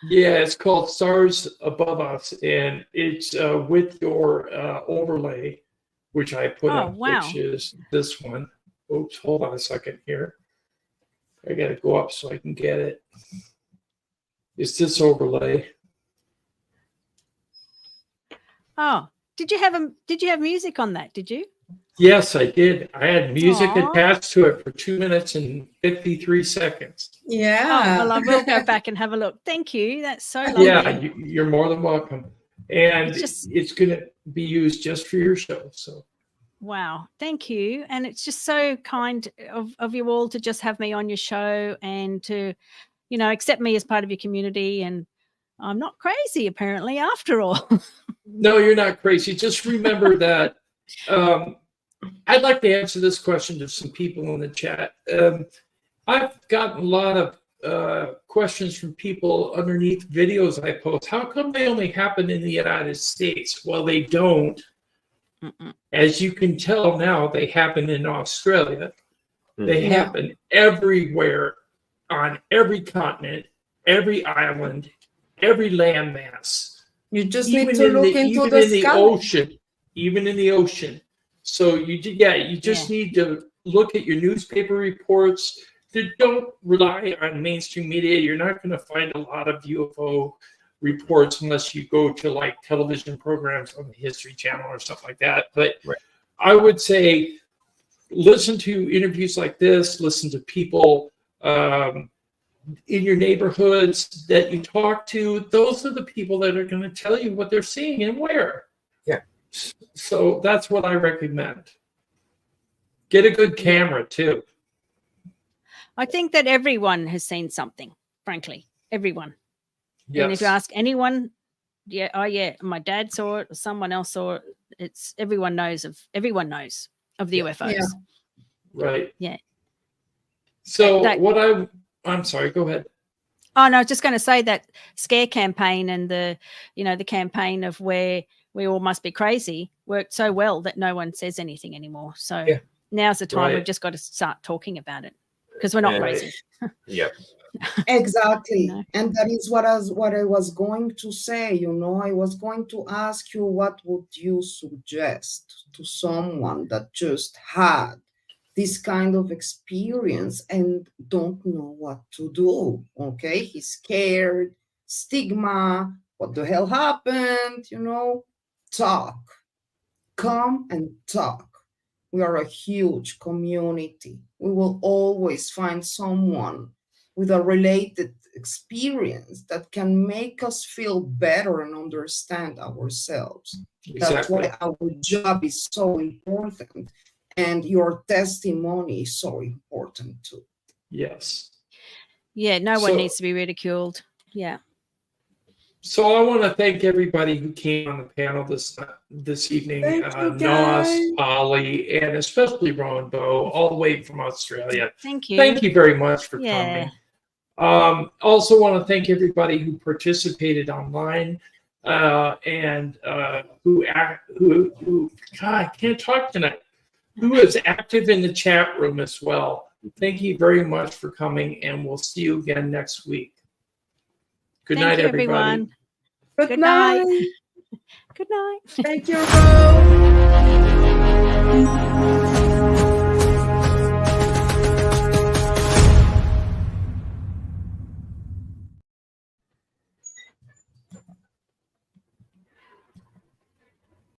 Yeah, it's called Stars Above Us, and it's with your overlay, which I put up, which is this one. Oops, hold on a second here. I got to go up so I can get it. It's this overlay. Oh, did you have music on that? Did you? Yes, I did. I had music attached to it for 2 minutes and 53 seconds. Yeah. Oh, well, I will go back and have a look. Thank you. That's so lovely. Yeah, you're more than welcome. And it's going to be used just for your show. So. Wow. Thank you. And it's just so kind of you all to just have me on your show and to, you know, accept me as part of your community. And I'm not crazy, apparently, after all. No, you're not crazy. Just remember that. I'd like to answer this question to some people in the chat. I've gotten a lot of questions from people underneath videos I post. How come they only happen in the United States? Well, they don't. As you can tell now, they happen in Australia. They happen everywhere on every continent. every island, every landmass. You just Even need to in look the, into even the in the sky. ocean, even in the ocean. So you just need to look at your newspaper reports. Don't rely on mainstream media. You're not going to find a lot of UFO reports unless you go to like television programs on the History Channel or something like that. But Right. I would say listen to interviews like this. Listen to people in your neighborhoods that you talk to. Those are the people that are going to tell you what they're seeing and where. Yeah. So that's what I recommend. Get a good camera too. I think that everyone has seen something, frankly, everyone. Yes. And if you ask anyone, yeah, oh yeah, my dad saw it, or someone else saw it. It's everyone knows of the UFOs. Yeah. Right. Yeah. So That- I'm sorry, go ahead. Oh no, I was just going to say that scare campaign and the campaign of where we all must be crazy worked so well that no one says anything anymore. So now's the time. Right. We've just got to start talking about it because we're not And- crazy. Yep. Exactly. No. And that is what I was going to say. I was going to ask you, what would you suggest to someone that just had this kind of experience and don't know what to do? Okay, he's scared, stigma, what the hell happened? Talk. Come and talk. We are a huge community. We will always find someone with a related experience that can make us feel better and understand ourselves. That's Exactly. why our job is so important, and your testimony is so important too. Yes. Yeah, no one So- needs to be ridiculed. Yeah. So I want to thank everybody who came on the panel this evening. Thank you, Nos, guys. Ollie, and especially Rowan Bowe, all the way from Australia. Thank you. Thank you very much for Yeah. coming. Also want to thank everybody who participated online and who God, I can't talk tonight. Who is active in the chat room as well. Thank you very much for coming, and we'll see you again next week. Good Thank night, you, everybody. everyone. Good night. night. Good night. Thank you, Rose.